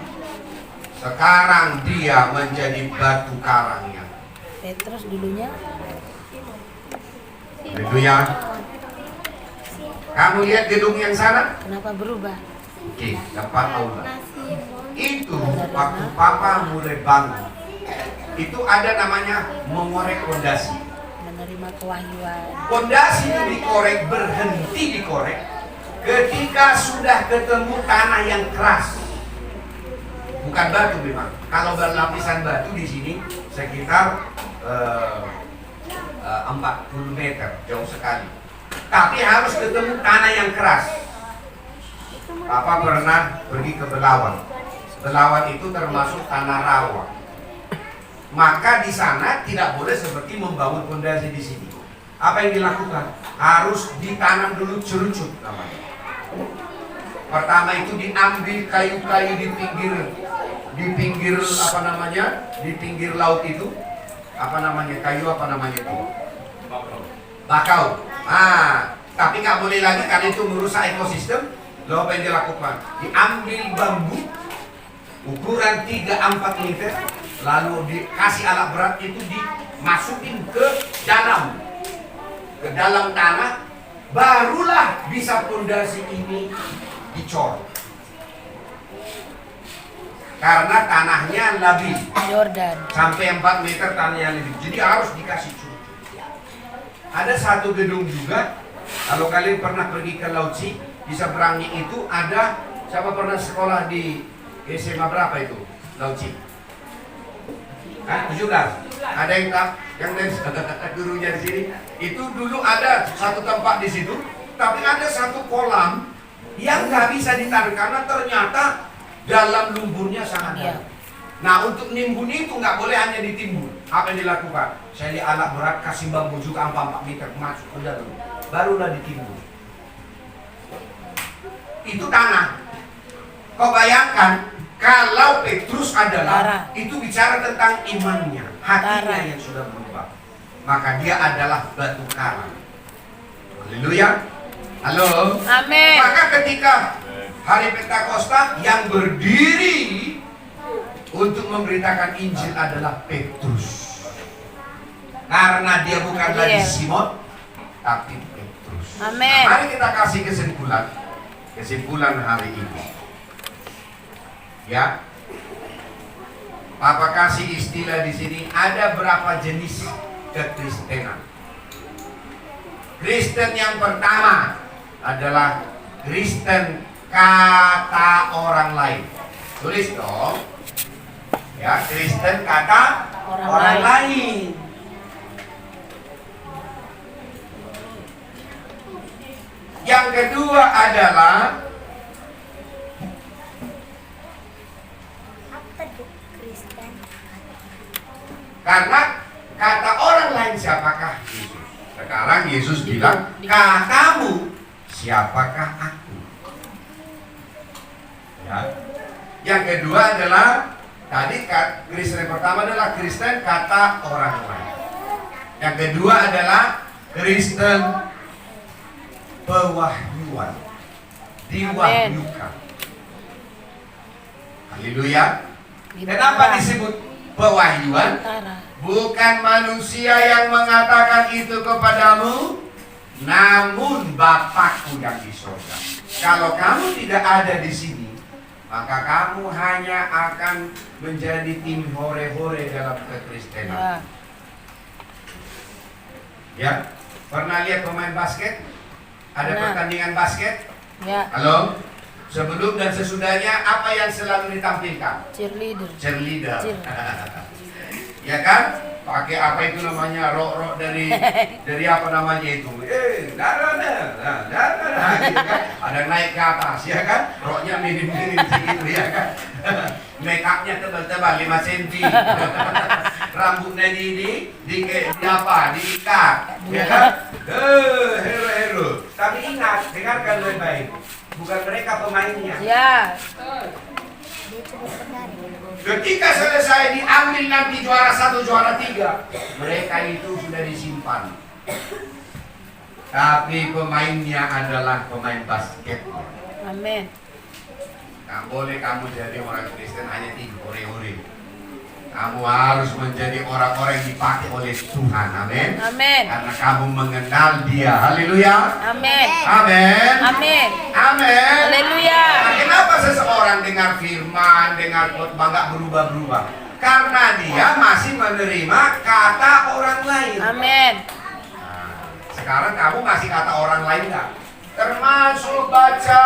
sekarang dia menjadi batu karang yang. Petrus dulunya. Haleluya. Kamu lihat gedung yang sana? Kenapa berubah? Oke, tempat aula. Itu waktu Papa mulai bangun, itu ada namanya mengorek fondasi. Menerima kewahyuan. Fondasi itu dikorek, berhenti dikorek ketika sudah ketemu tanah yang keras. Bukan batu memang. Kalau berlapisan batu di sini sekitar 40 meter, jauh sekali. Tapi harus ketemu tanah yang keras. Papa pernah pergi ke Belawan. Belawan itu termasuk tanah rawa. Maka di sana tidak boleh seperti membangun fondasi di sini. Apa yang dilakukan? Harus ditanam dulu cerucut namanya. Pertama itu diambil kayu-kayu di pinggir apa namanya? Di pinggir laut itu. Apa namanya? Kayu apa namanya itu? Bakau. Tapi nggak boleh lagi karena itu merusak ekosistem. Lalu apa yang dilakukan? Diambil bambu ukuran 3-4 meter, lalu dikasih alat berat itu dimasukin ke dalam tanah, barulah bisa fondasi ini dicor. Karena tanahnya labil. Jordan. Sampai 4 meter tanahnya labil. Jadi harus dikasih cucu. Ada satu gedung juga, kalau kalian pernah pergi ke Laut Chi, di seberangnya itu ada, siapa pernah sekolah di SMA berapa itu? Laut Chi? 17. Ada yang dari gurunya di sini. Itu dulu ada satu tempat di situ, tapi ada satu kolam yang nggak bisa ditarik karena ternyata dalam lumpurnya sangat dalam. Nah, untuk nimbun itu nggak boleh hanya ditimbun. Apa yang dilakukan? Saya di alat berat kasih bambu juga 4 meter masuk ke dalam, barulah ditimbun. Itu tanah. Kau bayangkan kalau Petrus adalah itu bicara tentang imannya, hatinya yang sudah berubah, maka dia adalah batu karang. Haleluya. Halo. Amin. Maka ketika hari Pentakosta yang berdiri untuk memberitakan Injil adalah Petrus. Karena dia bukan lagi Simon, tapi Petrus. Amin. Nah, mari kita kasih kesimpulan hari ini. Ya, Papa kasih istilah di sini. Ada berapa jenis kekristenan? Kristen yang pertama adalah Kristen kata orang lain. Tulis dong. Ya, Kristen kata orang lain. Yang kedua adalah karena kata orang lain siapakah Yesus. Sekarang Yesus bilang, katamu siapakah aku? Ya. Yang kedua adalah tadi Kristen pertama adalah Kristen kata orang lain. Yang kedua adalah Kristen pewahyuan, diwahyukan. Haleluya. Kenapa disebut pewahyuan? Bukan manusia yang mengatakan itu kepadamu, namun Bapakku yang di surga. Kalau kamu tidak ada di sini, maka kamu hanya akan menjadi tim hore-hore dalam kekristenan. Ya, pernah lihat pemain basket? Ada pertandingan basket? Ya. Halo? Sebelum dan sesudahnya apa yang selalu ditampilkan? Cheerleader. Ya kan? Pakai apa itu namanya? Rok dari apa namanya itu? Ada naik ke atas, ya kan? Roknya minim-minim segitu, ya kan? Make upnya tebal-tebal 5 cm. Rambutnya diikat, ya kan? Hero. Tapi ingat, dengarkan lebih baik. Bukan mereka pemainnya. Ya. Ketika selesai diambil nanti juara 1, juara 3, mereka itu sudah disimpan. Tapi pemainnya adalah pemain basket. Amin. Tak boleh kamu jadi orang Kristen hanya tidur ore-ore. Kamu harus menjadi orang-orang yang dipakai oleh Tuhan. Amin. Amin. Karena kamu mengenal Dia. Haleluya. Amin. Amin. Amin. Amin. Haleluya. Nah, kenapa seseorang dengar firman, dengar khotbah nggak berubah-berubah? Karena dia masih menerima kata orang lain. Amin. Nah, sekarang kamu masih kata orang lain nggak? Termasuk baca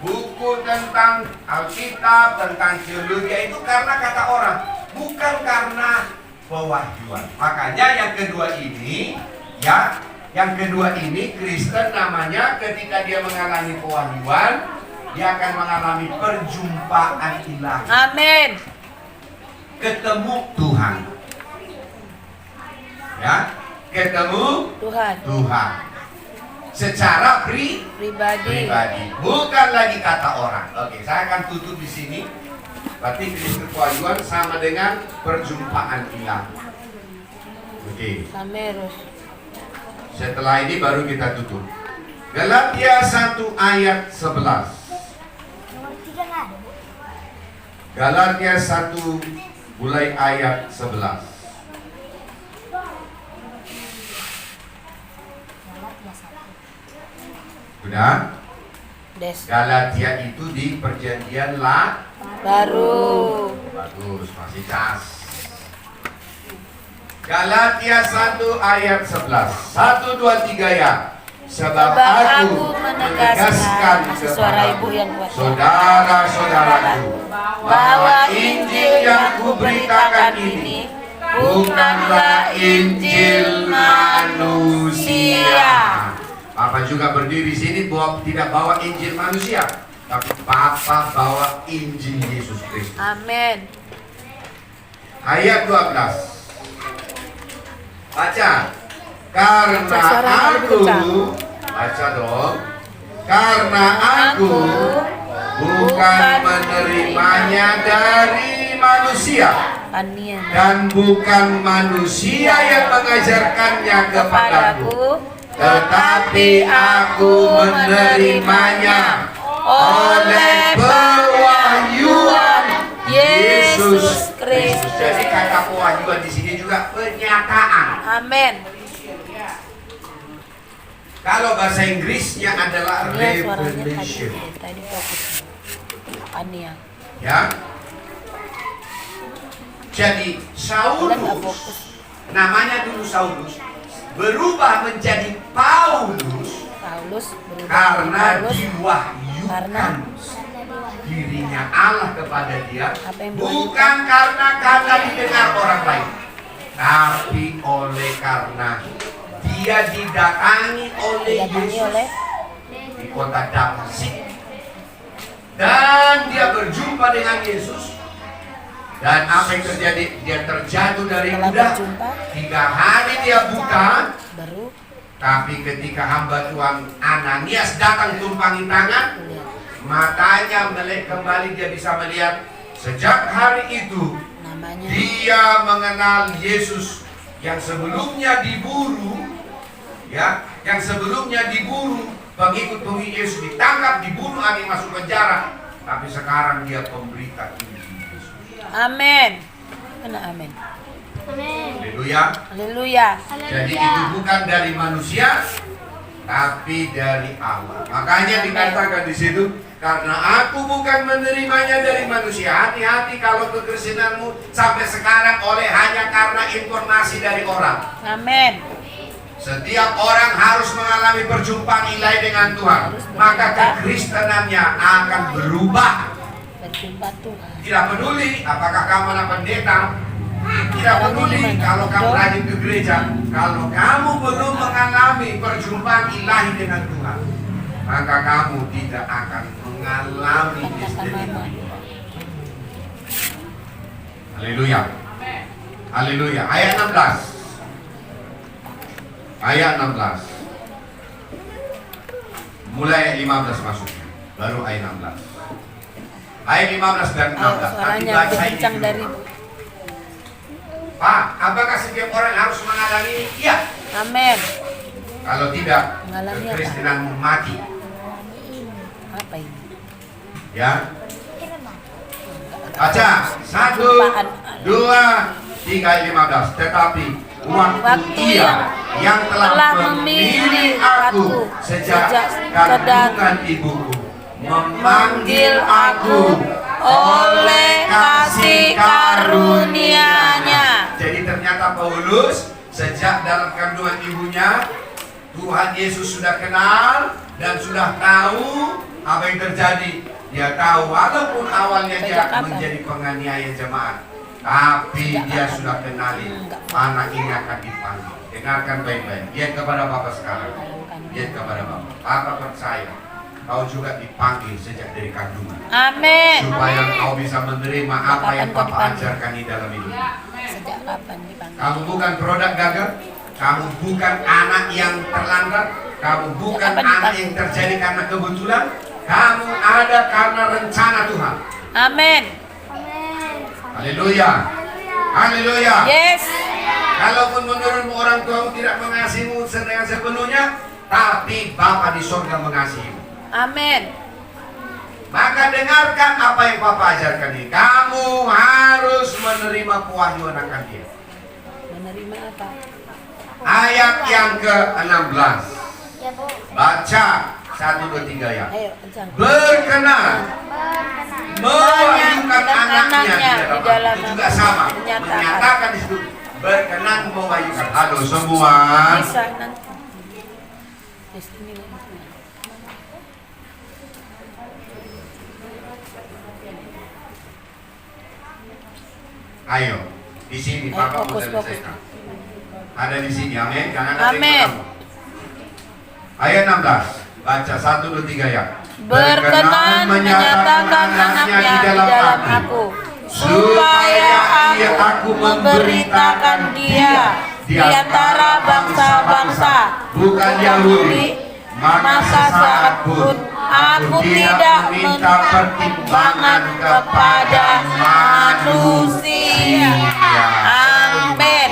buku tentang Alkitab, tentang teologi itu karena kata orang, bukan karena pewahyuan. Makanya yang kedua ini, ya, yang kedua ini Kristen namanya ketika dia mengalami pewahyuan, dia akan mengalami perjumpaan ilahi. Amin. Ketemu Tuhan. Ya, ketemu Tuhan. Tuhan. secara pribadi. bukan lagi kata orang. Oke, saya akan tutup di sini. Berarti Kristus kewajuan sama dengan perjumpaan ilahi. Oke. Samerus. Setelah ini baru kita tutup. Galatia 1 ayat 11. Galatia 1 mulai ayat 11. Sudah? Des. Galatia itu di perjanjian Baru. bagus, masih cas. Galatia 1 ayat 11. 1, 2, 3 ya. Sebab aku menegaskan suara ibu yang kuat, saudara-saudaraku, bahwa Injil yang kuberitakan ini bukanlah Injil manusia. Papa juga berdiri di sini tidak bawa Injil manusia, tapi Papa bawa Injil Yesus Kristus. Amin. Ayat 12. Baca. Karena aku, baca dong. Karena aku bukan menerimanya dari manusia, Anian. dan bukan manusia yang mengajarkannya kepadaku, tetapi aku menerimanya oleh pewahyuan Yesus Kristus. Jadi kata pewahyuan di sini juga penyataan. Amin. Kalau bahasa Inggrisnya adalah Iya, suaranya revelation. tadi fokus. Ania. Ya. Jadi Kalian nggak Saulus, fokus. namanya dulu Saulus, berubah menjadi Paulus Paulus berubah karena Paulus diwahyukan dirinya Allah kepada dia, Apa yang bukan karena didengar orang lain, tapi karena dia didatangi oleh Yesus di kota Damaskus, dan dia berjumpa dengan Yesus. Dan apa yang terjadi? Dia terjatuh dari Setelah kuda. berjumpa, 3 hari dia buta. baru Tapi ketika hamba Tuhan Ananias datang tumpangi tangan, lihat matanya melek kembali, dia bisa melihat. Sejak hari itu namanya. dia mengenal Yesus yang sebelumnya diburu, ya, yang sebelumnya diburu, pengikut-pengikut Yesus ditangkap, dibunuh, ada yang masuk penjara. Tapi sekarang dia pemberita Injil Yesus. Amin. Kena amin. Haleluya. Haleluya. Jadi itu bukan dari manusia, tapi dari Allah. Makanya dikatakan di situ, karena aku bukan menerimanya dari manusia. Hati-hati kalau kekristenanmu sampai sekarang hanya karena informasi dari orang. Amin. Setiap orang harus mengalami perjumpaan ilahi dengan Tuhan, maka kekristenannya akan berubah. Berjumpa Tuhan. Tidak peduli apakah kamu anak pendeta, tidak peduli kalau kamu rajin ke gereja, kalau kamu belum mengalami perjumpaan ilahi dengan Tuhan, maka kamu tidak akan mengalami Kata misteri. mama. Haleluya. Haleluya. Ayat 16. Ayat 16. Mulai ayat 15 masuknya. Baru ayat 16. Ayat 15 dan 16. Suaranya lebih kencang dari Pak, apakah setiap orang harus mengalami ini? Iya. Amin. Kalau tidak, Mengalami apa? kekristenanmu mati. Apa ini? Ya. Baca. 1, 2, 3, 15. Tetapi waktu ia yang telah memilih aku sejak kandungan ibuku, memanggil aku oleh kasih karunia-Nya. Jadi ternyata Paulus sejak dalam kandungan ibunya, Tuhan Yesus sudah kenal dan sudah tahu apa yang terjadi. Dia tahu walaupun awalnya dia menjadi penganiaya jemaat, tapi dia sudah kenali anak ini akan dipanggil. Dengarkan baik-baik. Lihat kepada Bapak sekarang. Lihat kepada Bapak. Bapak percaya kau juga dipanggil sejak dari kandungan, Amin. supaya kau bisa menerima apa yang Bapak ajarkan di dalam hidup. Sejak kapan dipanggil? Kamu bukan produk gagal, kamu bukan anak yang terlantar, Kamu bukan Apa anak dipakai? yang terjadi karena kebetulan. Kamu ada karena rencana Tuhan. Amin. Haleluya. Haleluya. Yes. Kalaupun menurutmu orang tuamu tidak mengasihimu dengan sepenuhnya, tapi Bapa di surga mengasihimu. Amin. Maka dengarkan apa yang Papa ajarkan ini. Kamu harus menerima pewahyuan akan dia. Menerima apa? Ayat yang ke-16. Ya, Bu. Baca 1, 2, 3 ya. Ayo, kencang. Berkenan mewahyukan anaknya di di dalam dalam itu juga sama. Menyatakan di situ berkenan mewahyukan. Halo semua. Bisa nanti. Di sini. Ayo, di sini Ayo, Papa fokus, mau fokus. selesaikan. Ada di sini, amin. Jangan ada yang Amin. kamu. Ayat 16. Baca 1, 2, 3 ya. Berkenan menyatakan anaknya di dalam aku, supaya aku memberitakan dia di antara bangsa-bangsa, bukan Yahudi. Maka saat pun aku tidak meminta pertimbangan kepada manusia. Amin.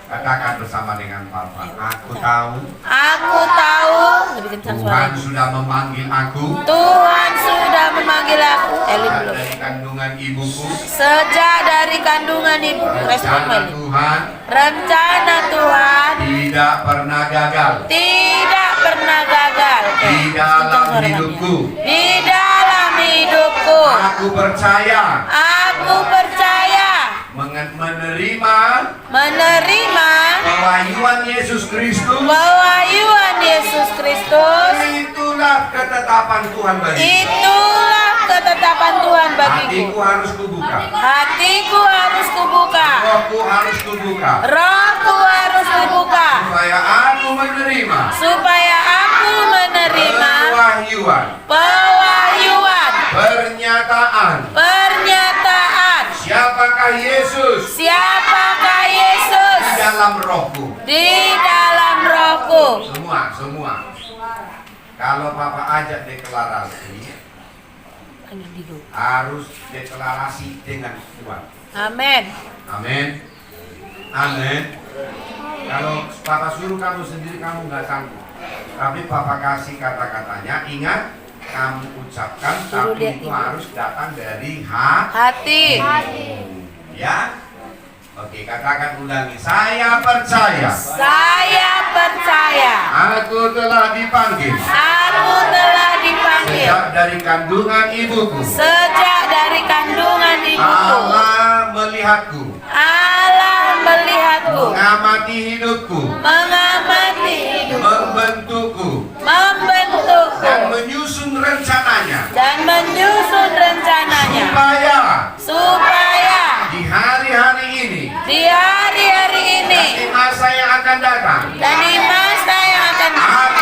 Katakan bersama dengan Papa. Aku tahu Aku tahu, lebih kencang Tuhan suara. sudah memanggil aku Tuhan sudah memanggil aku. Eli belum. dari kandungan ibuku. Sejak dari kandungan ibu, respon Rencana Eli. Tuhan Rencana Tuhan tidak pernah gagal tidak pernah gagal. di dalam hidupku. Di dalam hidupku, Aku percaya aku percaya menerima pewahyuan Yesus Kristus. pewahyuan Yesus Kristus. Itulah ketetapan Tuhan bagiku. Itulah ketetapan Tuhan bagiku. Hatiku harus kubuka. Hatiku harus kubuka. Rohku harus kubuka. Rohku harus kubuka. Supaya aku menerima Supaya aku menerima pewahyuan, pewahyuan, pernyataan. siapakah Yesus Siapakah Yesus di dalam rohku. di dalam rohku? Semua. Kalau Papa ajak deklarasi, harus deklarasi dengan kuat. Amin. Amin. Amin. Kalau Papa suruh kamu sendiri, kamu nggak sanggup. Tapi Papa kasih kata-katanya, ingat kamu ucapkan, Suruh tapi lihat itu ibu. harus datang dari hati. Hati. Ya. Oke, katakan ulangi. Saya percaya. Saya percaya. Aku telah dipanggil. Aku telah dipanggil Sejak dari kandungan ibuku. sejak dari kandungan ibuku. Allah melihatku. Allah melihatku, Mengamati hidupku. mengamati hidupku, Membentukku. membentukku, Dan menyusun rencananya. dan menyusun rencananya Supaya supaya di hari-hari ini di hari-hari ini dan di masa yang akan datang, dan di masa yang akan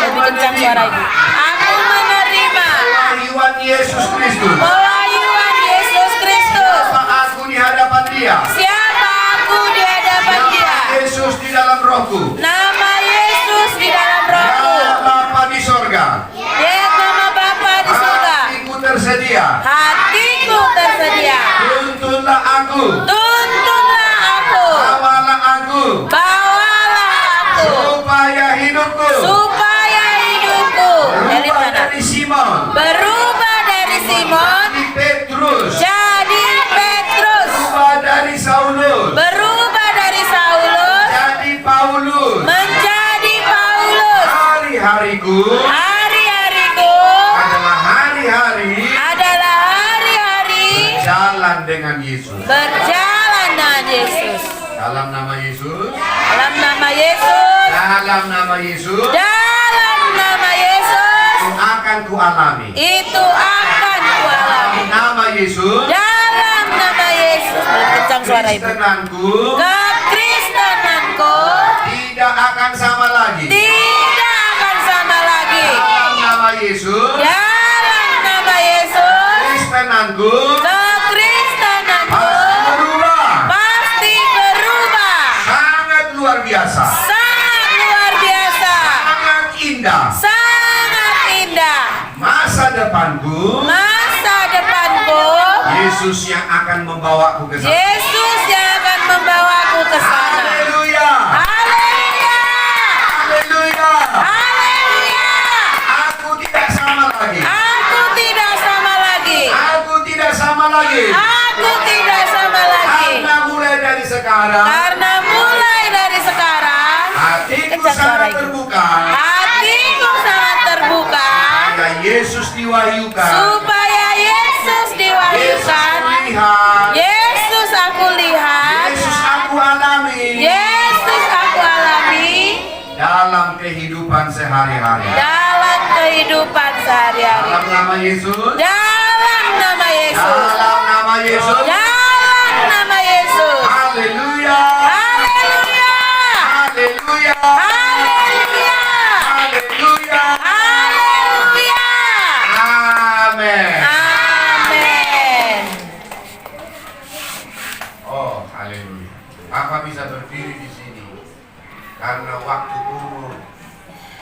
lebih kencang suara ibu. Aku menerima pewahyuan Yesus Kristus. pewahyuan Yesus Kristus. Siapa aku di hadapan dia. Siapa aku di hadapan dia? Nama Yesus di dalam rohku. Nama Yesus di dalam rohku. Ya Bapa di sorga. Ya nama Bapa di surga. Hatiku tersedia. Hatiku tersedia. Tuntunlah aku. Tuntunlah aku. Bawalah aku. Bawalah aku. Supaya hidupku Supaya hidupku dari berubah mana? dari Simon Berubah dari Simon di Petrus. jadi Petrus. Berubah dari Saulus Berubah dari Saulus jadi Paulus. menjadi Paulus. Hari-hariku Hari-hariku adalah hari-hari adalah hari-hari jalan dengan Yesus. berjalan dengan Yesus. Dalam nama Yesus. Dalam nama Yesus. Dalam nama Yesus. Dalam nama Yesus. Itu akan kualami. Itu akan kualami. Dalam nama Yesus. Dalam nama Yesus. Lebih kencang suara ibu. Kristenanku Kekristenanku tidak akan sama lagi. tidak akan sama lagi. Dalam nama Yesus. Dalam nama Yesus. Kristenanku Kekristenanku pasti berubah. pasti berubah. Sangat luar biasa. Sangat luar biasa. Sangat indah. Sangat indah. Masa depanku, Masa depanku, Yesus yang akan membawaku ke sana. Yesus yang akan membawaku ke sana. Haleluya. Haleluya. Haleluya. Haleluya. Aku tidak sama lagi. Aku tidak sama lagi. Aku tidak sama lagi. Aku tidak sama lagi. Karena mulai dari sekarang, Karena mulai dari sekarang, hatiku Kencang suara sangat itu. terbuka. hatiku sangat terbuka Supaya Yesus diwahyukan. supaya Yesus Yesus diwahyukan. melihat. Yesus aku lihat. Yesus aku alami. Yesus aku alami Dalam kehidupan sehari-hari. dalam kehidupan sehari-hari. Dalam nama Yesus. Dalam nama Yesus. Dalam nama Yesus. Dalam nama Yesus. Haleluya. Haleluya. Haleluya. Haleluya. Haleluya. Haleluya. Amin. Amin. Oh, haleluya. Papa bisa berdiri di sini karena waktu umur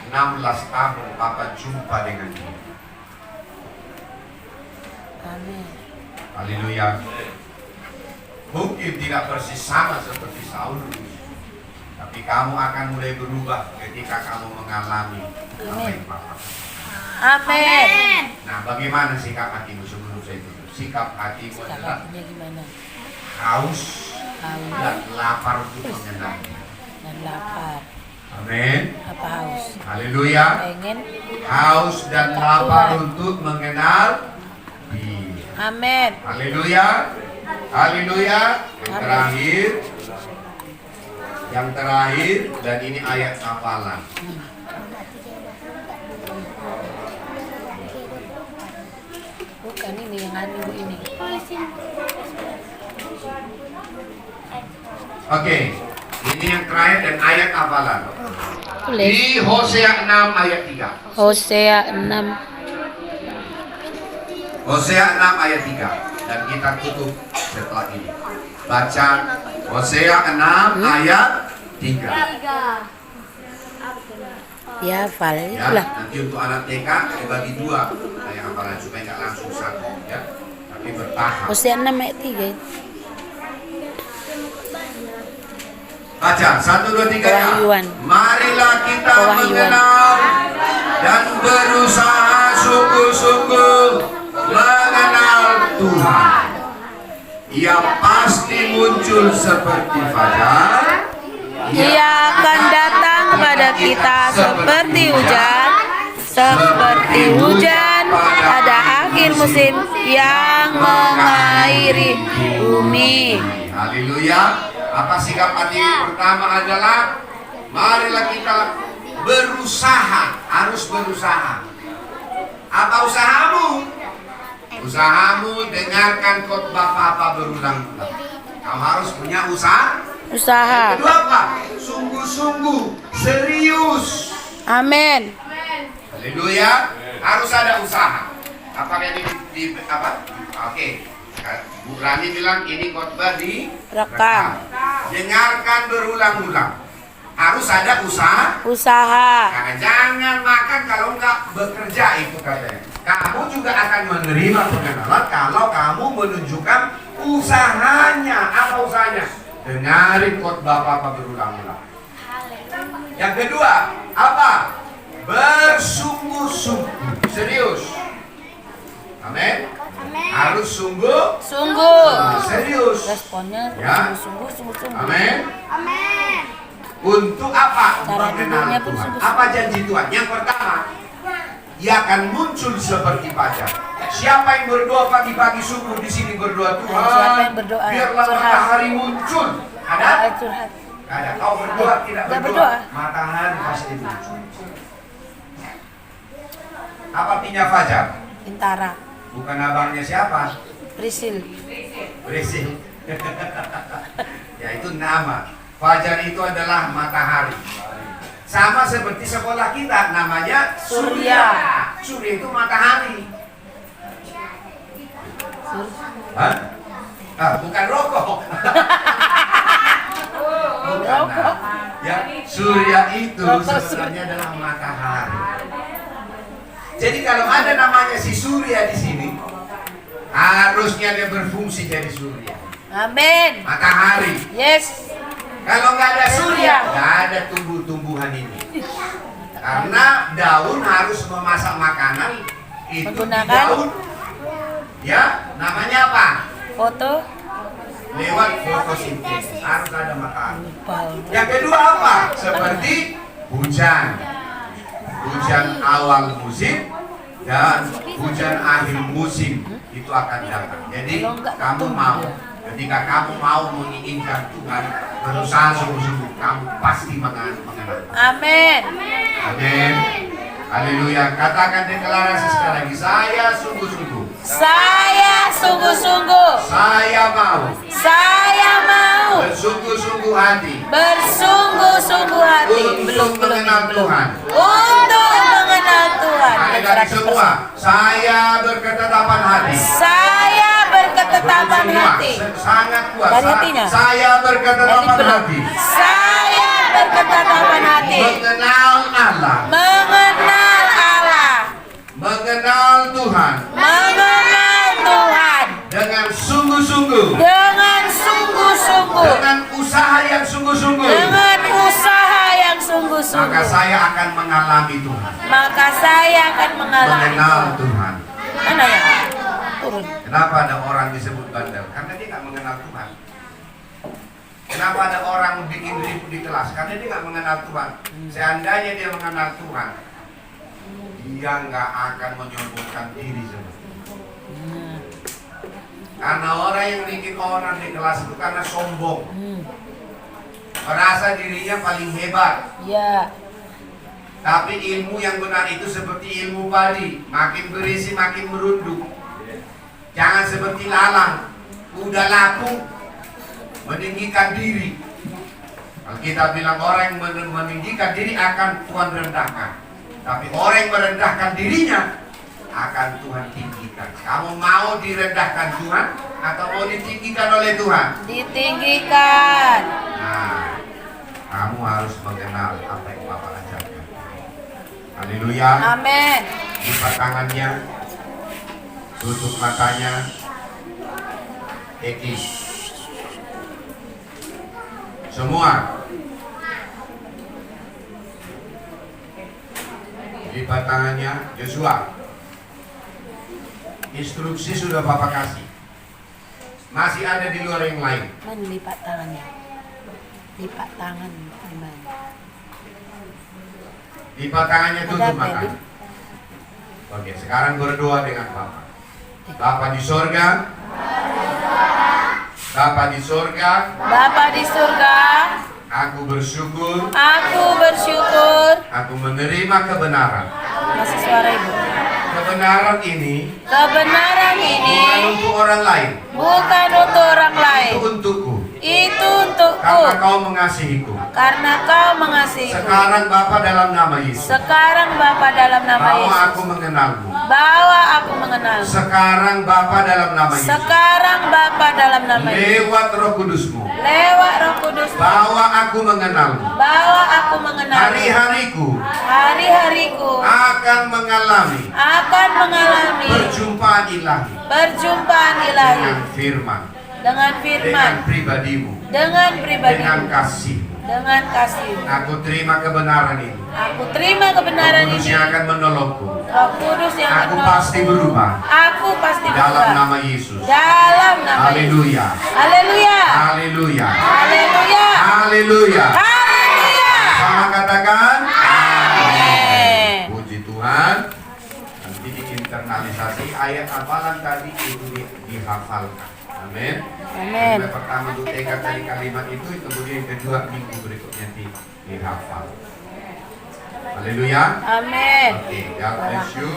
16 tahun Papa jumpa dengan dia. Amin. Haleluya. Mungkin tidak persis sama seperti Saulus, tapi kamu akan mulai berubah ketika kamu mengalami apa yang Papa. Amin. Nah, bagaimana sikap hatimu sebelum saya tutup? Sikap hatimu adalah Sikapnya gimana? haus Haus dan lapar untuk mengenal. dan lapar. Amin. Apa haus? Haleluya. Pengen. Haus dan lapar untuk mengenal Dia. Amin. Haleluya. Haleluya. Yang terakhir dan ini ayat hafalan. Bukan ini yang anu ini. Oke. Ini yang terakhir dan ayat hafalan. Tulis. Di Hosea 6 ayat 3. Hosea 6. Hosea 6 ayat 3. Dan kita tutup setelah ini. Baca Hosea 6 ayat 3. Ya, hafal Ya, itulah. nanti untuk anak TK dibagi 2 ayat hafalan supaya nggak langsung satu ya. Tapi bertahap. Hosea 6 ayat 3 itu. Baca 1 2 3 ya. Pewahyuan. Marilah kita Pewahyuan. mengenal dan berusaha sungguh-sungguh mengenal Tuhan. Ia pasti muncul seperti fajar. Ia akan datang kepada kita seperti hujan, pada akhir musim yang mengairi bumi. Haleluya. Apa sikap hati pertama adalah marilah kita berusaha, harus berusaha. Apa usahamu? Usahamu dengarkan khotbah Papa berulang-ulang. Kamu harus punya usaha. Usaha. Kedua apa? Sungguh-sungguh, serius. Amin. Haleluya. Harus ada usaha. Apakah ini apa? Oke. Bu Rani bilang ini khotbah di Rekam. Dengarkan berulang-ulang. Harus ada usaha. Usaha. Nah, jangan makan kalau enggak bekerja itu katanya. Kamu juga akan menerima pengenalan kalau kamu menunjukkan usahanya. Apa usahanya? Dengarin khotbah Papa berulang-ulang. Yang kedua, apa? Bersungguh-sungguh, serius. Amin. Harus sungguh, Sungguh. serius. Responnya Ya. sungguh. Amin. Untuk apa? Cara Mengenal duduknya pun Tuhan. sungguh-sungguh. Apa janji Tuhan? Yang pertama, ia akan muncul seperti fajar. Siapa yang berdoa pagi-pagi subuh di sini berdoa Tuhan? Siapa yang berdoa? Biarlah Curhat. matahari muncul. Ada? Curhat. Ada. Kau berdoa tidak Nggak berdoa? berdoa. Matahari pasti muncul. Apa artinya fajar? Bintara. Bukan abangnya siapa? Prisil. Berisik. Ya itu nama. Fajar itu adalah matahari. Sama seperti sekolah kita, namanya Surya. Surya itu matahari. Hah? Bukan rokok. Bukan. Nah, ya, Surya itu sebenarnya adalah matahari. Jadi kalau ada namanya si Surya di sini, harusnya dia berfungsi jadi Surya. Amin. Matahari. Yes. Kalau nggak ada Surya, nggak ada tumbuh-tumbuhan ini. Karena daun harus memasak makanan itu di Menggunakan? daun. Ya, namanya apa? Foto. Lewat fotosintesis harus ada matahari. Wow. Yang kedua apa? Seperti hujan. Hujan awal musim dan hujan akhir musim itu akan datang. Jadi kamu mau, ketika kamu mau menginginkan Tuhan, berusaha sungguh-sungguh, kamu pasti mengenal. Amin. Amin. Haleluya. Katakan deklarasi sekali lagi. Saya sungguh-sungguh. Saya sungguh-sungguh. Saya mau Saya mau bersungguh-sungguh hati bersungguh-sungguh hati. untuk mengenal Tuhan. Untuk mengenal Tuhan. Ayo dari semua. Saya berketetapan hati. Saya berketetapan Semua. hati. Sangat kuat. Dari hatinya. Saya berketetapan hati. Saya berketetapan hati. Mengenal Allah. Mengenal Allah. Mengenal Tuhan. Mengenal Tuhan. Dengan sungguh-sungguh. Dengan sungguh-sungguh. Dengan usaha yang sungguh-sungguh. Dengan usaha yang Maka sungguh-sungguh. saya akan mengalami Tuhan. Maka saya akan mengalami Mengenal Tuhan. Mana ya? Turun. Kenapa ada orang disebut bandel? Karena dia nggak mengenal Tuhan. Kenapa ada orang bikin ribut di kelas? Karena dia nggak mengenal Tuhan. Seandainya dia mengenal Tuhan, dia nggak akan menyombongkan diri seperti itu. Karena orang yang bikin orang di kelas itu karena sombong, merasa dirinya paling hebat. Ya. Tapi ilmu yang benar itu seperti ilmu padi, makin berisi makin merunduk. Jangan seperti lalang, udah lapuk, meninggikan diri. Kalau kita bilang orang yang meninggikan diri akan Tuhan rendahkan. Tapi orang yang merendahkan dirinya akan Tuhan tinggikan. Kamu mau direndahkan Tuhan atau mau ditinggikan oleh Tuhan? Ditinggikan. Nah, kamu harus mengenal apa yang Bapak ajarkan. Haleluya. Amin. Lipat tangannya, tutup matanya. Eki. Semua. Lipat tangannya, Joshua. Instruksi sudah Bapak kasih. Masih ada di luar yang lain. Mana lipat tangannya? Lipat tangan gimana? Lipat tangannya, Ada tutup apa, matanya. Oke, sekarang berdoa dengan Bapak. Bapa di sorga. Bapa di sorga. Bapa di surga, Aku bersyukur. aku bersyukur. Aku menerima kebenaran. Masih suara ibu. Kebenaran ini Kebenaran bukan ini untuk orang lain. bukan untuk orang lain. Itu untukku. Itu untukku. Karena kau mengasihiku. Karena kau mengasihiku. Sekarang Bapa dalam nama Yesus. Sekarang Bapa dalam nama Bahwa Yesus. aku mengenalmu. Bawa aku mengenal. Sekarang Bapa dalam nama Yesus. Sekarang Bapa dalam nama Yesus. Lewat Roh Kudusmu. Lewat Roh Kudus. Bawa aku mengenalmu. Bawa aku mengenal. Hari-hariku Hari-hariku akan mengalami akan mengalami perjumpaan ilahi perjumpaan ilahi dengan firman, dengan firman, dengan pribadimu, dengan dengan pribadimu, kasihmu. dengan kasihmu. Aku terima kebenaran ini. Aku terima kebenaran Roh Kudus ini. yang akan menolongku. Roh Kudus yang Aku menolongku. pasti berubah Aku pasti dalam berubah. nama Yesus. Dalam nama Yesus. Haleluya. Haleluya. Haleluya. Haleluya. Haleluya. Haleluya. Sama katakan. Amin. Puji Tuhan. Nanti diinternalisasi ayat hafalan tadi itu dihafalkan. Amin. Amin. Yang pertama untuk tekad dari kalimat itu, kemudian yang kedua minggu berikutnya dihafal. Haleluya. Amin. Oke, God bless you.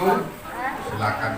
Silakan.